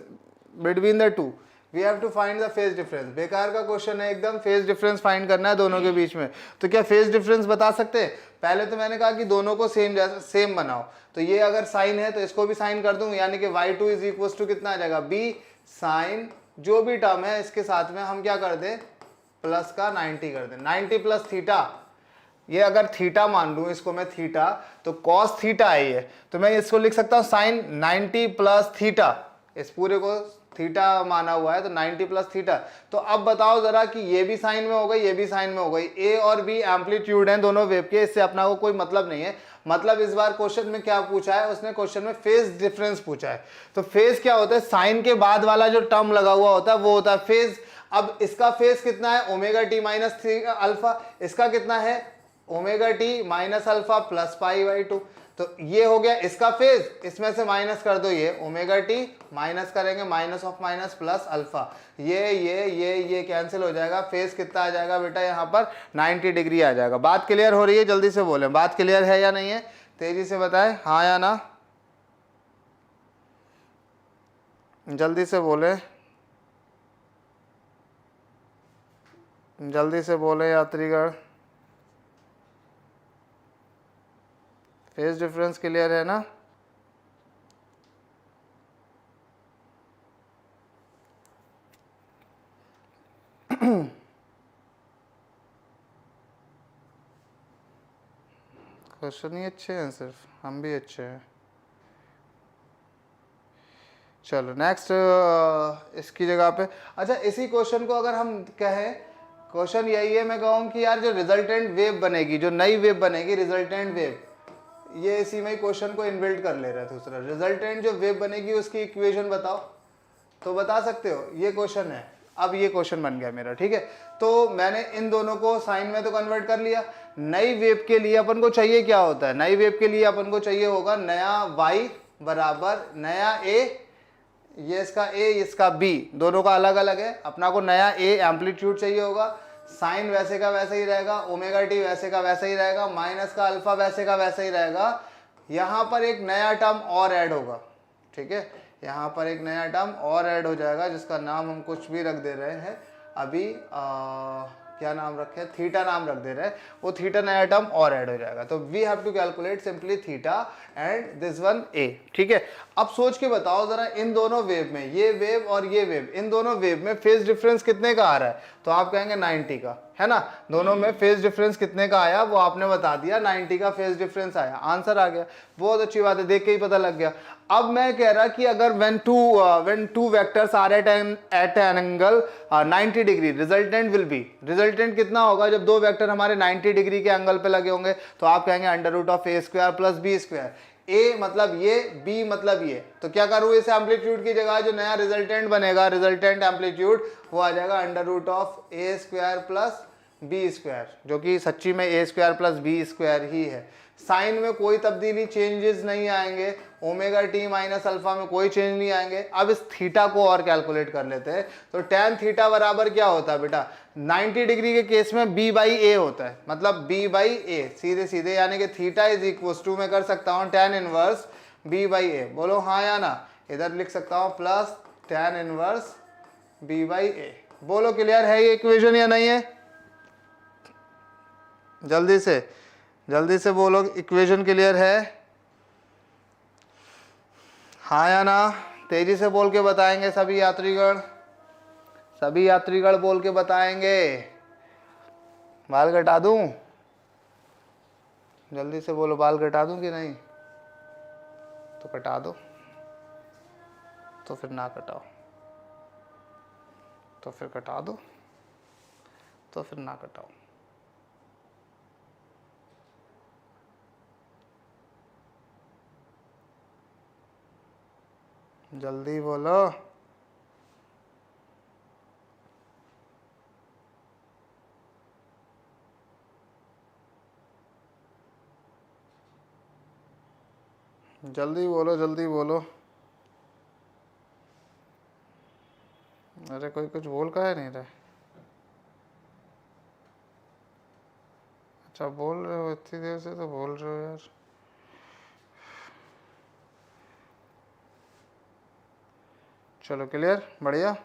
between the two, we have to find the phase difference. बेकार का क्वेश्चन है एकदम, फेज डिफरेंस फाइंड करना है दोनों के बीच में। तो क्या फेज डिफरेंस बता सकते हैं? पहले तो मैंने कहा कि दोनों को सेम बनाओ, तो ये अगर साइन है तो इसको भी साइन कर दूं, यानी कि y2 इज इक्वल टू कितना आ जाएगा b साइन, जो भी टर्म है इसके साथ में हम क्या कर दें, प्लस का 90 कर दें, 90 प्लस थीटा। ये अगर थीटा मान लूं इसको मैं थीटा, तो कॉस थीटा है ये, तो मैं इसको लिख सकता हूं साइन 90 प्लस थीटा, इस पूरे को थीटा माना हुआ है तो 90 प्लस थीटा। तो अब बताओ जरा कि ये भी साइन में हो गई, ये भी साइन में हो गई, ए और बी एम्पलीट्यूड हैं दोनों वेव के, इससे अपना को कोई मतलब नहीं है। मतलब इस बार क्वेश्चन में क्या पूछा है, उसने क्वेश्चन में फेज डिफरेंस पूछा है। तो फेज क्या होता है, साइन के बाद वाला जो टर्म लगा हुआ होता है वो होता है फेज। अब इसका फेज कितना है, ओमेगा टी माइनस अल्फा, इसका कितना है omega T minus alpha plus pi by 2। तो ये हो गया इसका फेज, इसमें से माइनस कर दो, ये ओमेगा टी माइनस करेंगे minus of minus plus alpha, ये कैंसिल हो जाएगा। फेज कितना आ जाएगा बेटा, यहाँ पर 90 डिग्री आ जाएगा। बात क्लियर हो रही है? जल्दी से बोलें, बात क्लियर है या नहीं है, तेजी से बताएं हाँ या ना, जल्दी से बोले, जल्दी से बोले यात्रीगण। फेज डिफरेंस क्लियर है ना? क्वेश्चन ही अच्छे हैं, सिर्फ हम भी अच्छे हैं। चलो नेक्स्ट, इसकी जगह पे, अच्छा इसी क्वेश्चन को अगर हम कहें, क्वेश्चन यही है, मैं कहूँ कि यार जो रिजल्टेंट वेव बनेगी, जो नई वेव बनेगी रिजल्टेंट वेव, ये इसी में ही क्वेश्चन को इनबिल्ट कर ले रहा है। दूसरा रिजल्टेंट जो वेव बनेगी उसकी इक्वेशन बताओ, तो बता सकते हो, ये क्वेश्चन है। अब ये क्वेश्चन बन गया मेरा, ठीक है। तो मैंने इन दोनों को साइन में तो कन्वर्ट कर लिया। नई वेव के लिए अपन को चाहिए क्या होता है, नई वेव के लिए अपन को चाहिए होगा नया y बराबर नया a, ये इसका a इसका b, दोनों का अलग अलग है। अपना को नया a एम्पलीट्यूड चाहिए होगा, साइन वैसे का वैसे ही रहेगा, ओमेगा टी वैसे का वैसे ही रहेगा, माइनस का अल्फा वैसे का वैसे ही रहेगा। यहाँ पर एक नया टर्म और ऐड होगा, ठीक है, यहाँ पर एक नया टर्म और ऐड हो जाएगा जिसका नाम हम कुछ भी रख दे रहे हैं अभी, क्या नाम रखे, थीटा नाम रख दे रहे हैं, वो थीटा नया टर्म और ऐड हो जाएगा। तो we have to calculate simply theta and this one a, ठीक है। अब सोच के बताओ जरा, इन दोनों वेव में, ये वेव और ये वेव, इन दोनों वेव में फेज डिफरेंस कितने का आ रहा है, तो आप कहेंगे 90 का, है ना। दोनों में फेज डिफरेंस कितने का आया वो आपने बता दिया, 90 का फेज डिफरेंस आया, आंसर आ गया। बहुत अच्छी बात है, देख के ही पता लग गया। अब मैं कह रहा कि अगर when two vectors are at an angle 90 degree, resultant will be, resultant कितना होगा जब दो वेक्टर हमारे 90 डिग्री के एंगल पे लगे होंगे, तो आप कहेंगे under root of A square plus B square. A मतलब ये, बी मतलब ये, तो क्या करूँ, इस एम्पलीट्यूड की जगह जो नया रिजल्टेंट बनेगा, रिजल्टेंट एम्पलीट्यूड, वो आ जाएगा under root of A square plus B square, जो कि सच्ची में A square plus B square ही है। साइन में कोई तब्दीली, चेंजेस नहीं आएंगे, ओमेगा टी माइनस अल्फा में कोई चेंज नहीं आएंगे। अब इस थीटा को और कैलकुलेट कर लेते हैं। तो tan थीटा बराबर क्या होता है बेटा, 90 डिग्री के केस में b बाई ए होता है, मतलब b बाई ए, सीधे सीधे, यानी कि थीटा इज इक्वल टू, मैं कर सकता हूँ tan inverse b by a, बोलो हाँ या ना। इधर लिख सकता हूँ plus tan inverse b by a. बोलो क्लियर है ये इक्वेशन या नहीं है, जल्दी से बोलो, इक्वेशन क्लियर है, हाँ या ना। तेजी से बोल के बताएंगे सभी यात्रीगण बोल के बताएंगे। बाल कटा दूं, जल्दी से बोलो, बाल कटा दूं कि नहीं, तो कटा दो, तो फिर ना कटाओ, तो फिर कटा दो, तो फिर ना कटाओ। जल्दी बोलो, जल्दी बोलो। अरे कोई कुछ बोल का है नहीं रहे, अच्छा बोल रहे हो, इतनी देर से तो बोल रहे हो यार। चलो क्लियर, बढ़िया।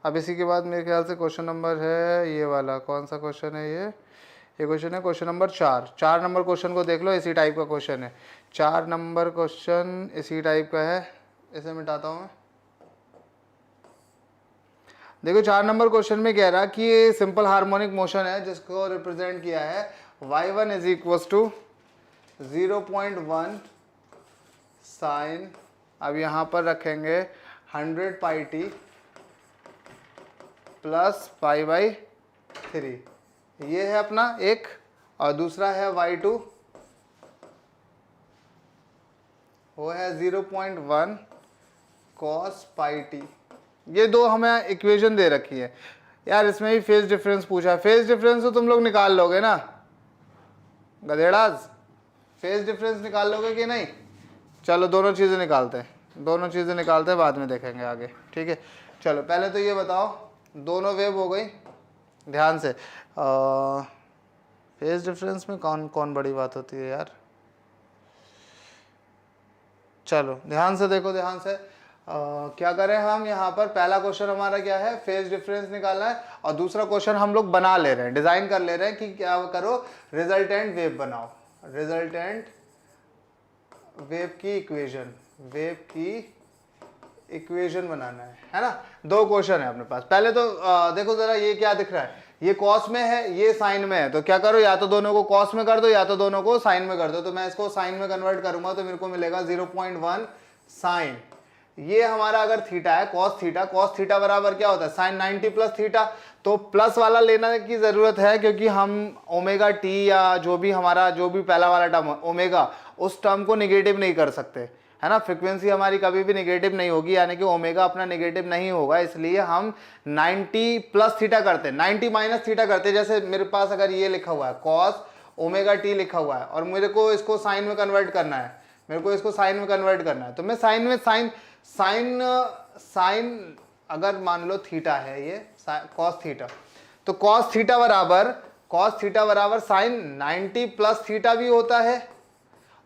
अब इसी के बाद मेरे ख्याल से क्वेश्चन नंबर है ये वाला, कौन सा क्वेश्चन है ये क्वेश्चन है क्वेश्चन नंबर 4। 4 नंबर क्वेश्चन को देख लो, इसी टाइप का क्वेश्चन है। 4 नंबर क्वेश्चन इसी टाइप का है, इसे मिटाता हूँ मैं। देखो 4 नंबर क्वेश्चन में कह रहा कि ये सिंपल हार्मोनिक मोशन है जिसको रिप्रेजेंट किया है y1 is equal to 0.1 sign, अब यहाँ पर रखेंगे 100 pi T plus pi by 3, ये है अपना एक, और दूसरा है y2, वो है 0.1 cos पाई टी। ये दो हमें इक्वेशन दे रखी है यार, इसमें भी फेज डिफरेंस पूछा है। फेज डिफरेंस तो तुम लोग निकाल लोगे ना गधेड़ाज, फेज डिफरेंस निकाल लोगे कि नहीं। चलो दोनों चीज़ें निकालते हैं, बाद में देखेंगे आगे, ठीक है। चलो पहले तो ये बताओ, दोनों वेव हो गई, ध्यान से। फेज डिफरेंस में कौन बड़ी बात होती है यार। चलो ध्यान से देखो, क्या करें हम यहाँ पर। पहला क्वेश्चन हमारा क्या है, फेज डिफरेंस निकालना है, और दूसरा क्वेश्चन हम लोग बना ले रहे हैं, डिजाइन कर ले रहे हैं कि क्या करो, रिजल्टेंट वेव बनाओ, रिजल्टेंट वेव की इक्वेशन बनाना है ना। दो क्वेश्चन है अपने पास। पहले तो देखो जरा, ये क्या दिख रहा है, ये कॉस में है, ये साइन में है, तो क्या करो, या तो दोनों को कॉस में कर दो या तो दोनों को साइन में कर दो। तो मैं इसको साइन में कन्वर्ट करूंगा तो मेरे को मिलेगा 0.1 साइन। ये हमारा अगर थीटा है, कॉस थीटा बराबर क्या होता है, साइन 90 प्लस थीटा। तो प्लस वाला लेने की जरूरत है क्योंकि हम ओमेगा टी या जो भी पहला वाला टर्म ओमेगा, उस टर्म को निगेटिव नहीं कर सकते। है ना। फ्रीक्वेंसी हमारी कभी भी नेगेटिव नहीं होगी, यानी कि ओमेगा अपना नेगेटिव नहीं होगा, इसलिए हम 90 प्लस थीटा करते हैं, 90 माइनस थीटा करते हैं। जैसे मेरे पास अगर ये लिखा हुआ है कॉस ओमेगा टी लिखा हुआ है और मेरे को इसको साइन में कन्वर्ट करना है, मेरे को इसको साइन में कन्वर्ट करना है, तो मैं साइन में साइन अगर मान लो थीटा है ये कॉस थीटा, तो कॉस थीटा बराबर साइन 90 प्लस थीटा भी होता है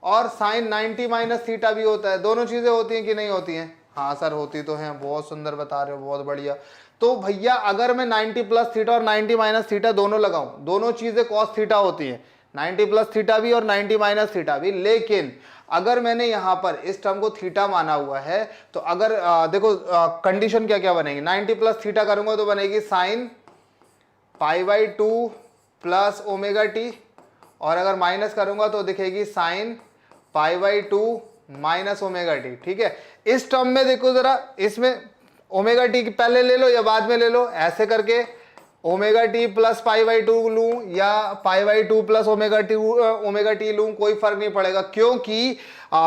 और साइन 90 माइनस थीटा भी होता है। दोनों चीजें होती हैं कि नहीं होती हैं? हाँ सर होती तो हैं, बहुत सुंदर बता रहे हो, बहुत बढ़िया। तो भैया अगर मैं 90 प्लस थीटा और 90 माइनस थीटा दोनों लगाऊं, दोनों चीजें कॉस थीटा होती हैं, 90 प्लस थीटा भी और 90 माइनस थीटा भी। लेकिन अगर मैंने यहां पर इस टर्म को थीटा माना हुआ है, तो अगर देखो कंडीशन क्या क्या बनेगी, 90 प्लस थीटा करूंगा तो बनेगी साइन π/2 प्लस ओमेगा टी, और अगर माइनस करूंगा तो दिखेगी साइन π/2 माइनस ओमेगा टी। ठीक है, इस टर्म में देखो जरा, इसमें ओमेगा टी पहले ले लो या बाद में ले लो, ऐसे करके ओमेगा टी प्लस π/2 लूं या π/2 प्लस ओमेगा टी लूं, कोई फर्क नहीं पड़ेगा, क्योंकि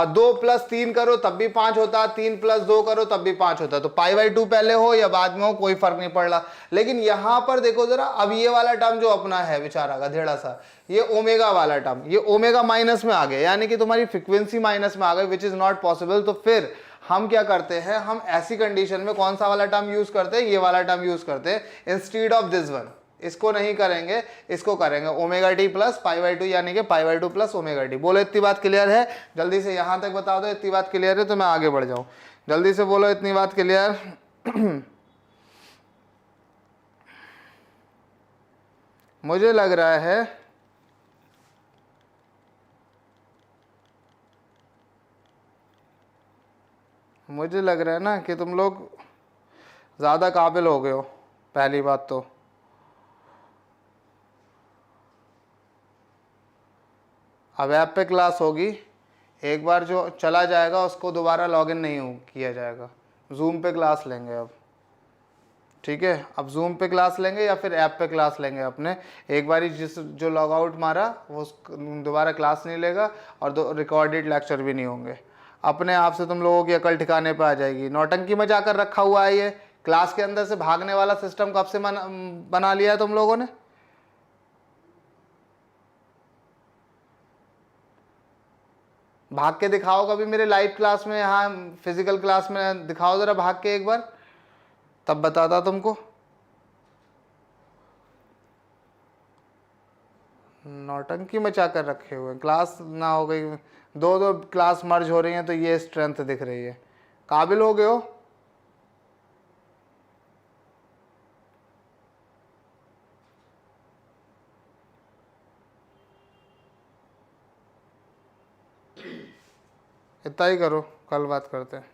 2 प्लस 3 करो तब भी 5 होता, 3 प्लस 2 करो तब भी 5 होता, तो π/2 पहले हो या बाद में हो कोई फर्क नहीं पड़ रहा। लेकिन यहां पर देखो जरा, अब ये वाला टर्म जो अपना है बेचारा गधेड़ा सा, ये ओमेगा वाला टर्म, ये ओमेगा माइनस में आ गया, यानी कि तुम्हारी फ्रीक्वेंसी माइनस में आ गई, विच इज नॉट पॉसिबल। तो फिर हम क्या करते हैं, हम ऐसी कंडीशन में कौन सा वाला टर्म यूज करते हैं, ये वाला टर्म यूज करते हैं इंस्टीड ऑफ दिस वन। इसको नहीं करेंगे, इसको करेंगे ओमेगा टी प्लस π/2, यानी कि π/2 प्लस ओमेगा टी। बोलो इतनी बात क्लियर है? जल्दी से यहां तक बता दो, इतनी बात क्लियर है तो मैं आगे बढ़ जाऊं। जल्दी से बोलो इतनी बात क्लियर। मुझे लग रहा है ना कि तुम लोग ज़्यादा काबिल हो गए हो, पहली बात तो। अब ऐप पे क्लास होगी, एक बार जो चला जाएगा उसको दोबारा लॉगिन नहीं किया जाएगा। जूम पे क्लास लेंगे अब, ठीक है? अब जूम पे क्लास लेंगे या फिर ऐप पे क्लास लेंगे अपने। एक बार जो लॉग आउट मारा वो दोबारा क्लास नहीं लेगा और रिकॉर्डेड लेक्चर भी नहीं होंगे। अपने आप से तुम लोगों की अकल ठिकाने पे आ जाएगी। नौटंकी मचा कर रखा हुआ है ये, क्लास के अंदर से भागने वाला सिस्टम कब से बना लिया है तुम लोगों ने? भाग के दिखाओ कभी मेरे लाइव क्लास में, यहाँ फिजिकल क्लास में दिखाओ जरा भाग के एक बार, तब बताता तुमको। नौटंकी मचा कर रखे हुए, क्लास ना हो गई, दो क्लास मर्ज हो रही हैं तो ये स्ट्रेंथ दिख रही है। काबिल हो गए हो? इतना ही करो, कल बात करते हैं।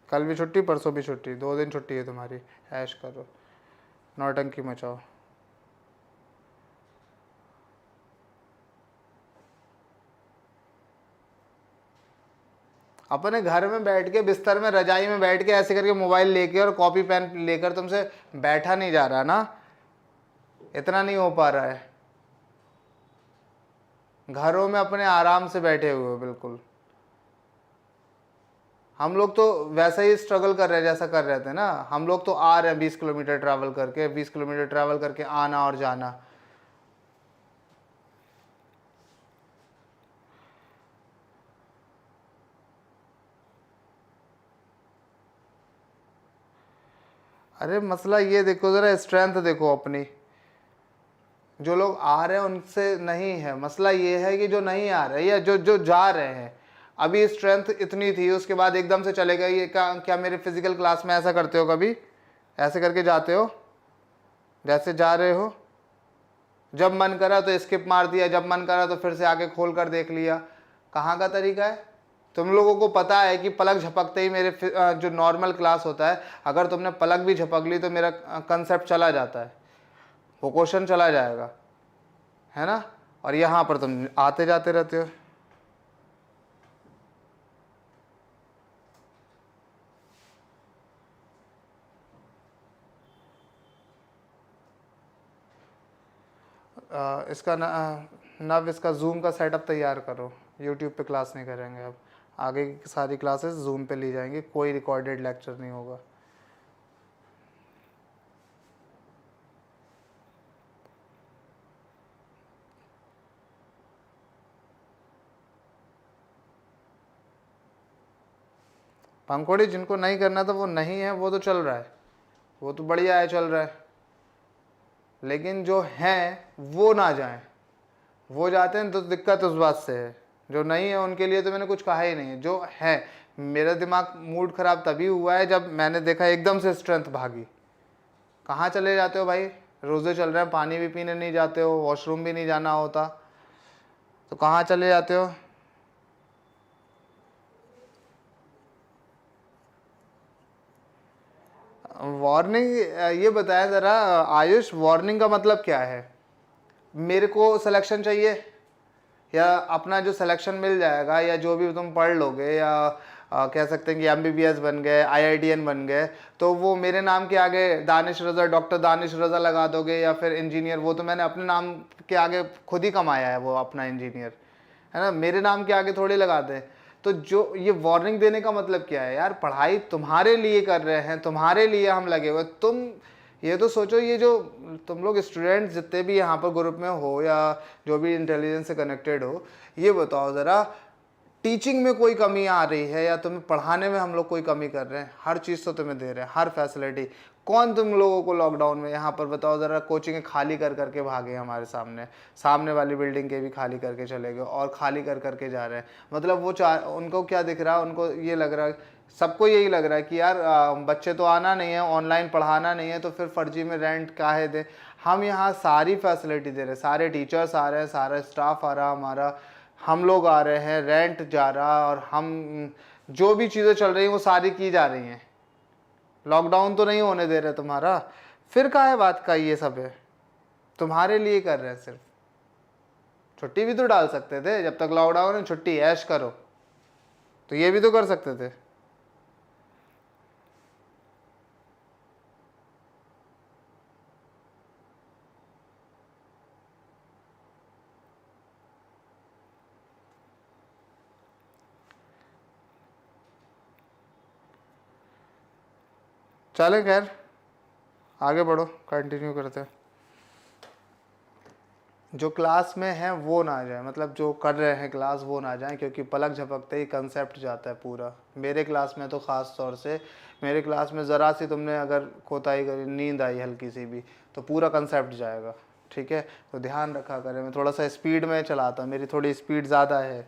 कल भी छुट्टी, परसों भी छुट्टी, 2 दिन छुट्टी है तुम्हारी, ऐश करो, नौटंकी मचाओ। अपने घर में बैठ के, बिस्तर में, रजाई में बैठ के ऐसे करके मोबाइल लेके और कॉपी पेन लेकर तुमसे बैठा नहीं जा रहा ना, इतना नहीं हो पा रहा है। घरों में अपने आराम से बैठे हुए हो बिल्कुल। हम लोग तो वैसा ही स्ट्रगल कर रहे हैं जैसा कर रहे थे ना। हम लोग तो आ रहे हैं 20 किलोमीटर ट्रैवल करके, 20 किलोमीटर ट्रैवल करके आना और जाना। अरे मसला ये देखो जरा, स्ट्रेंथ देखो अपनी। जो लोग आ रहे हैं उनसे नहीं है मसला, ये है कि जो नहीं आ रहे या जो जा रहे हैं, अभी स्ट्रेंथ इतनी थी उसके बाद एकदम से चले गए। ये क्या मेरे फिजिकल क्लास में ऐसा करते हो कभी? ऐसे करके जाते हो जैसे जा रहे हो? जब मन करा तो स्किप मार दिया, जब मन करा तो फिर से आके खोल कर देख लिया। कहाँ का तरीका है? तुम लोगों को पता है कि पलक झपकते ही मेरे जो नॉर्मल क्लास होता है, अगर तुमने पलक भी झपक ली तो मेरा कंसेप्ट चला जाता है, वो क्वेश्चन चला जाएगा, है ना? और यहाँ पर तुम आते जाते रहते हो। इसका नव इसका जूम का सेटअप तैयार करो, यूट्यूब पे क्लास नहीं करेंगे अब। आगे की सारी क्लासेस जूम पे ली जाएंगी, कोई रिकॉर्डेड लेक्चर नहीं होगा। पंखुड़ी जिनको नहीं करना था वो नहीं है, वो तो चल रहा है, वो तो बढ़िया है, चल रहा है। लेकिन जो हैं वो ना जाएं, वो जाते हैं तो दिक्कत उस बात से है। जो नहीं है उनके लिए तो मैंने कुछ कहा ही नहीं है। जो है, मेरा दिमाग मूड खराब तभी हुआ है जब मैंने देखा एकदम से स्ट्रेंथ भागी। कहाँ चले जाते हो भाई, रोज़े चल रहे हैं, पानी भी पीने नहीं जाते हो, वॉशरूम भी नहीं जाना होता, तो कहाँ चले जाते हो? वार्निंग, ये बताया ज़रा आयुष, वार्निंग का मतलब क्या है? मेरे को सिलेक्शन चाहिए, या अपना जो सिलेक्शन मिल जाएगा, या जो भी तुम पढ़ लोगे, या कह सकते हैं कि एमबीबीएस बन गए, आईआईटीएन बन गए, तो वो मेरे नाम के आगे दानिश रज़ा, डॉक्टर दानिश रज़ा लगा दोगे, या फिर इंजीनियर, वो तो मैंने अपने नाम के आगे खुद ही कमाया है वो अपना इंजीनियर, है ना, मेरे नाम के आगे थोड़ी लगाते हैं। तो जो ये वार्निंग देने का मतलब क्या है यार? पढ़ाई तुम्हारे लिए कर रहे हैं, तुम्हारे लिए हम लगे हुए। तुम ये तो सोचो, ये जो तुम लोग स्टूडेंट्स जितने भी यहाँ पर ग्रुप में हो, या जो भी इंटेलिजेंस से कनेक्टेड हो, ये बताओ ज़रा, टीचिंग में कोई कमी आ रही है, या तुम्हें पढ़ाने में हम लोग कोई कमी कर रहे हैं? हर चीज़ तो तुम्हें दे रहे हैं, हर फैसिलिटी। कौन तुम लोगों को लॉकडाउन में यहाँ पर बताओ ज़रा, कोचिंग खाली कर करके भागे हमारे सामने, सामने वाली बिल्डिंग के भी खाली करके चले गए, और खाली कर करके जा रहे हैं। मतलब वो उनको क्या दिख रहा है? उनको ये लग रहा है, सबको यही लग रहा है कि यार बच्चे तो आना नहीं है, ऑनलाइन पढ़ाना नहीं है, तो फिर फर्जी में रेंट काहे दें? हम यहाँ सारी फैसिलिटी दे रहे हैं, सारे टीचर्स आ रहे हैं, सारा स्टाफ आ रहा हमारा, हम लोग आ रहे हैं, रेंट जा रहा, और हम जो भी चीज़ें चल रही हैं वो सारी की जा रही हैं। लॉकडाउन तो नहीं होने दे रहे तुम्हारा, फिर क्या है बात का? ये सब है तुम्हारे लिए कर रहे हैं सिर्फ। छुट्टी भी तो डाल सकते थे, जब तक लॉकडाउन है छुट्टी ऐश करो, तो ये भी तो कर सकते थे। चले खैर, आगे बढ़ो, कंटिन्यू करते हैं। जो क्लास में है वो ना आ जाए, मतलब जो कर रहे हैं क्लास वो ना जाए, क्योंकि पलक झपकते ही कंसेप्ट जाता है पूरा। मेरे क्लास में तो ख़ास तौर से, मेरे क्लास में ज़रा सी तुमने अगर कोताही करी, नींद आई हल्की सी भी, तो पूरा कंसेप्ट जाएगा। ठीक है, तो ध्यान रखा करें। मैं थोड़ा सा स्पीड में चलाता हूँ, मेरी थोड़ी स्पीड ज़्यादा है।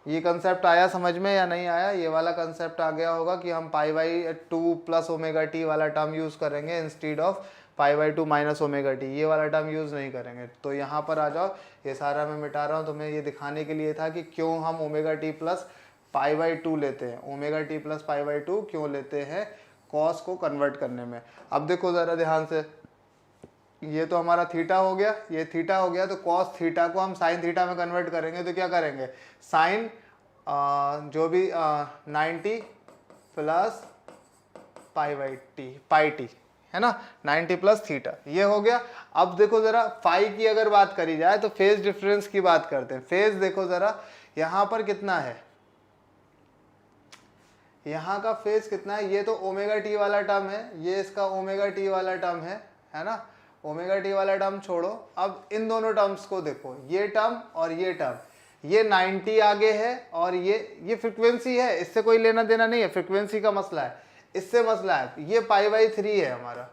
ये कंसेप्ट आया समझ में या नहीं आया? ये वाला कंसेप्ट आ गया होगा कि हम pi by 2 plus omega T वाला टर्म यूज़ करेंगे instead of pi by 2 minus omega T, ये वाला टर्म यूज़ नहीं करेंगे। तो यहाँ पर आ जाओ, ये सारा मैं मिटा रहा हूँ, तुम्हें ये दिखाने के लिए था कि क्यों हम omega T plus pi by 2 लेते हैं, omega T plus pi by 2 क्यों लेते हैं कॉस को कन्वर्ट करने में। अब देखो ज़रा ध्यान से, ये तो हमारा थीटा हो गया, ये थीटा हो गया, तो कॉस थीटा को हम साइन थीटा में कन्वर्ट करेंगे, तो क्या करेंगे? साइन जो भी 90 plus pi by T, pi T, है ना, 90 प्लस थीटा, ये हो गया। अब देखो जरा, फाई की अगर बात करी जाए तो फेज डिफरेंस की बात करते हैं। फेज देखो जरा, यहां पर कितना है, यहाँ का फेज कितना है? ये तो ओमेगा टी वाला टर्म है, ये इसका ओमेगा टी वाला टर्म है ना। ओमेगा टी वाला टर्म छोड़ो, अब इन दोनों टर्म्स को देखो, ये टर्म और ये टर्म, ये 90 आगे है, और ये फ्रीक्वेंसी है, इससे कोई लेना देना नहीं है, फ्रीक्वेंसी का मसला है, इससे मसला है। ये पाई बाई 3 है हमारा,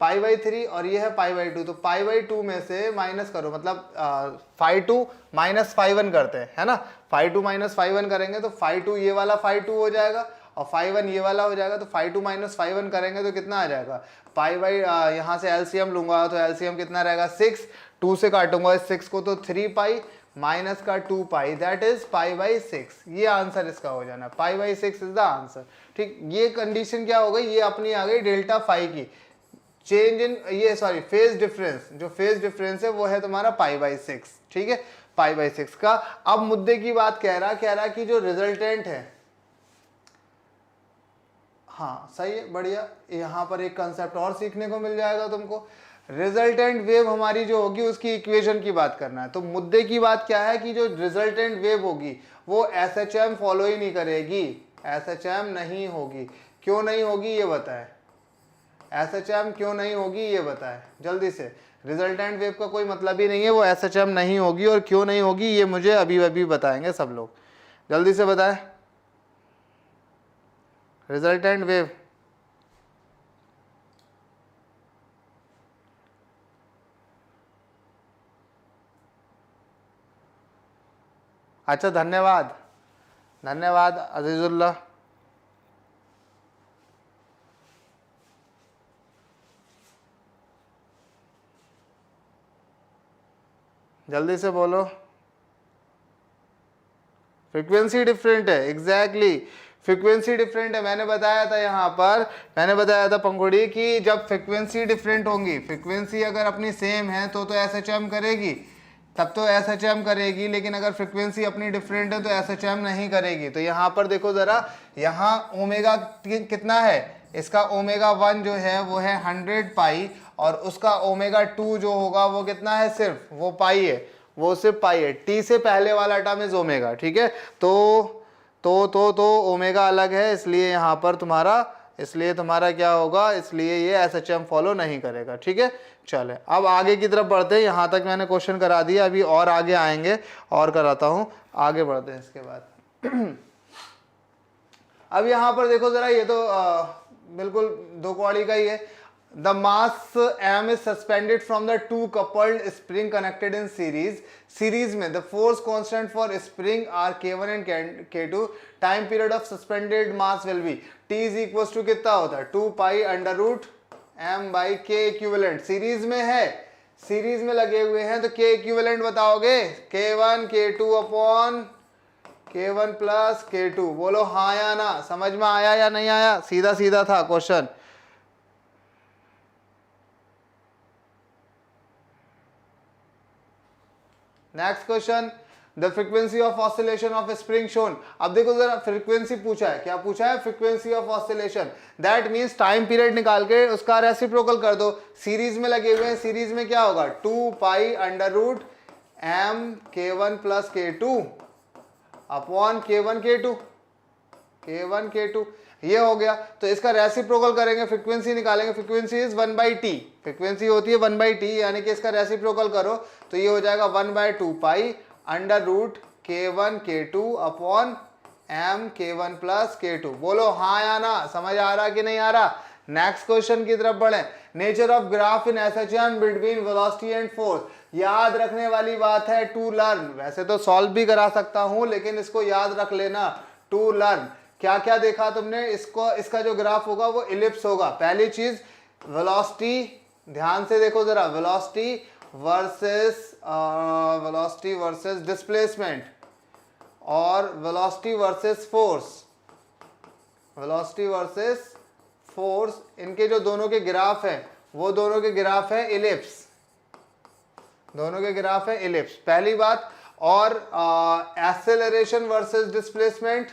पाई बाई 3, और ये है पाई बाई 2। तो पाई बाई 2 में से माइनस करो, मतलब फाई 2 माइनस फाई 1 करते हैं, है ना। फाई 2 माइनस फाई 1 करेंगे तो फाई 2 ये वाला फाई 2 हो जाएगा, और फाई 1 ये वाला हो जाएगा। तो फाई 2 माइनस फाई 1 करेंगे तो कितना आ जाएगा? पाई बाई, यहाँ से एलसीएम लूंगा तो एलसीएम कितना रहेगा? 6, 2 से काटूंगा इस 6 को तो 3 पाई माइनस का 2 पाई, दैट इज पाई बाई 6। ये आंसर इसका हो जाना, pi by 6 is the answer. ठीक, ये कंडीशन क्या हो गई? ये अपनी आ गई डेल्टा फाई की, चेंज इन ये सॉरी फेज डिफरेंस, जो फेज डिफरेंस है वो है तुम्हारा पाई बाई 6। ठीक है, पाई बाई 6 का। अब मुद्दे की बात कह रहा कि जो रिजल्टेंट है, हाँ सही है, बढ़िया। यहाँ पर एक कंसेप्ट और सीखने को मिल जाएगा तुमको। रिजल्टेंट वेव हमारी जो होगी उसकी इक्वेशन की बात करना है। तो मुद्दे की बात क्या है कि जो रिजल्टेंट वेव होगी वो एसएचएम फॉलो ही नहीं करेगी, एसएचएम नहीं होगी। क्यों नहीं होगी ये बताए, एसएचएम क्यों नहीं होगी ये बताए जल्दी से। रिजल्टेंट वेव का कोई मतलब ही नहीं है, वो एसएचएम नहीं होगी, और क्यों नहीं होगी ये मुझे अभी अभी बताएंगे सब लोग, जल्दी से बताएं। रिजल्टेंट वेव, अच्छा धन्यवाद, धन्यवाद अजीजुल्लाह। जल्दी से बोलो। फ्रीक्वेंसी डिफरेंट है, एग्जैक्टली फ्रीक्वेंसी डिफरेंट है। मैंने बताया था यहाँ पर, मैंने बताया था पंखुड़ी कि जब फ्रीक्वेंसी डिफरेंट होंगी, फ्रीक्वेंसी अगर अपनी सेम है तो एसएचएम करेगी, तब तो एसएचएम करेगी, लेकिन अगर फ्रीक्वेंसी अपनी डिफरेंट है तो एसएचएम नहीं करेगी। तो यहाँ पर देखो जरा, यहाँ ओमेगा कितना है, इसका ओमेगा 1 जो है वो है 100 पाई, और उसका ओमेगा 2 जो होगा वो कितना है, सिर्फ वो पाई है, वो सिर्फ पाई है। टी से पहले वाला टर्म इज ओमेगा, ठीक है। तो ओमेगा अलग है, इसलिए यहाँ पर तुम्हारा, इसलिए तुम्हारा क्या होगा, इसलिए ये एसएचएम फॉलो नहीं करेगा, ठीक है। चले अब आगे की तरफ बढ़ते हैं, यहाँ तक मैंने क्वेश्चन करा दिया, अभी और आगे आएंगे और कराता हूँ, आगे बढ़ते हैं इसके बाद। अब यहाँ पर देखो जरा, ये तो बिल्कुल दो कौड़ी का ही है। The mass m is suspended from the two coupled spring connected in series. Series में the force constant for spring are k1 and k2। Time period of suspended mass will be t is equal to कितना होता है, 2 pi under root m by k equivalent. Series में है, series में लगे हुए हैं, तो k इक्विवेलेंट बताओगे, k1 k2 upon k1 plus k2। बोलो हाँ या ना, समझ में आया या नहीं आया, सीधा सीधा था question. Next question, the frequency of oscillation of spring shown. अब देखो जरा, फ्रीक्वेंसी पूछा है, क्या पूछा है, frequency of oscillation. That means time period निकाल के उसका रेसिप्रोकल कर दो। सीरीज में लगे हुए हैं, सीरीज में क्या होगा, 2 pi under root m k1 plus k2 upon k1 k2, k1 k2 ये हो गया। तो इसका रेसिप्रोकल करेंगे, फ्रीक्वेंसी निकालेंगे, फ्रीक्वेंसी इज 1/t, फ्रीक्वेंसी होती है 1/t, यानी कि इसका रेसिप्रोकल करो तो ये हो जाएगा 1/2 pi under root k1 k2 upon m k1 plus k2। बोलो हाँ या ना, समझ आ रहा कि नहीं आ रहा। नेक्स्ट क्वेश्चन की तरफ बढ़े। Nature of graph in SHM between velocity and force. याद रखने वाली बात है, टू लर्न। वैसे तो सॉल्व भी करा सकता हूं, लेकिन इसको याद रख लेना, टू लर्न। क्या क्या देखा तुमने, इसको, इसका जो ग्राफ होगा वो इलिप्स होगा। पहली चीज वेलोसिटी, ध्यान से देखो जरा, वेलोसिटी वर्सेस डिस्प्लेसमेंट और velocity versus force, velocity versus force, इनके जो दोनों के ग्राफ है वो दोनों के ग्राफ है इलिप्स, दोनों के ग्राफ है इलिप्स, पहली बात। और एक्सेलरेशन वर्सेस डिस्प्लेसमेंट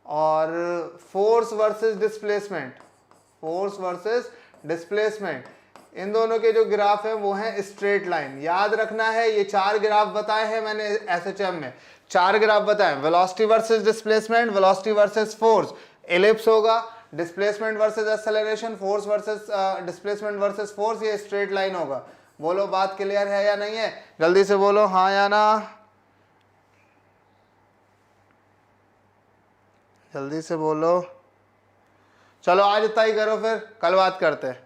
और force versus displacement, force versus displacement, इन दोनों के जो ग्राफ है वो है स्ट्रेट लाइन। याद रखना है, ये 4 ग्राफ बताए हैं मैंने एसएचएम में, 4 ग्राफ बताए, velocity versus displacement, velocity versus force ellipse होगा, displacement versus acceleration, force versus displacement versus force, ये स्ट्रेट लाइन होगा। बोलो बात क्लियर है या नहीं है, जल्दी से बोलो हाँ या ना, जल्दी से बोलो। चलो आज इतना ही करो, फिर कल बात करते हैं,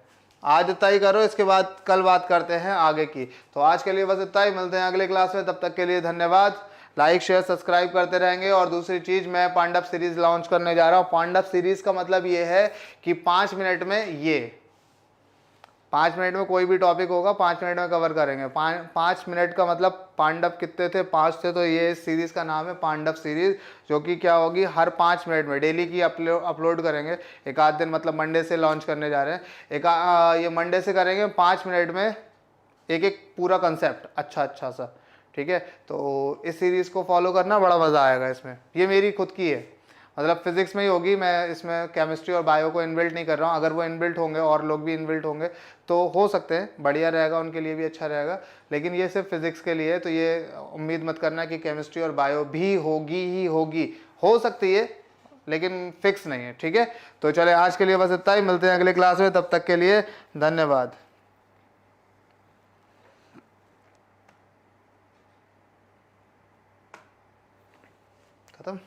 आज इतना ही करो, इसके बाद कल बात करते हैं आगे की। तो आज के लिए बस इतना ही, मिलते हैं अगले क्लास में, तब तक के लिए धन्यवाद। लाइक शेयर सब्सक्राइब करते रहेंगे। और दूसरी चीज़, मैं पांडव सीरीज लॉन्च करने जा रहा हूँ। पांडव सीरीज का मतलब ये है कि 5 मिनट में, ये 5 मिनट में कोई भी टॉपिक होगा 5 मिनट में कवर करेंगे। 5 मिनट का मतलब पांडव कितने थे, 5 थे, तो ये सीरीज़ का नाम है पांडव सीरीज़, जो कि क्या होगी, हर 5 मिनट में डेली की अपलोड करेंगे। एक आध दिन मतलब मंडे से लॉन्च करने जा रहे हैं, ये मंडे से करेंगे। 5 मिनट में एक एक पूरा कंसेप्ट अच्छा सा, ठीक है। तो इस सीरीज़ को फॉलो करना, बड़ा मज़ा आएगा इसमें, ये मेरी खुद की है। मतलब फिजिक्स में ही होगी, मैं इसमें केमिस्ट्री और बायो को इनबिल्ट नहीं कर रहा हूँ। अगर वो इनबिल्ट होंगे और लोग भी इनबिल्ट होंगे तो हो सकते हैं, बढ़िया रहेगा, उनके लिए भी अच्छा रहेगा। लेकिन ये सिर्फ फिजिक्स के लिए है, तो ये उम्मीद मत करना कि केमिस्ट्री और बायो भी होगी ही होगी, हो सकती है लेकिन फिक्स नहीं है। ठीक है, तो चले आज के लिए बस इतना ही, मिलते हैं अगले क्लास में, तब तक के लिए धन्यवाद।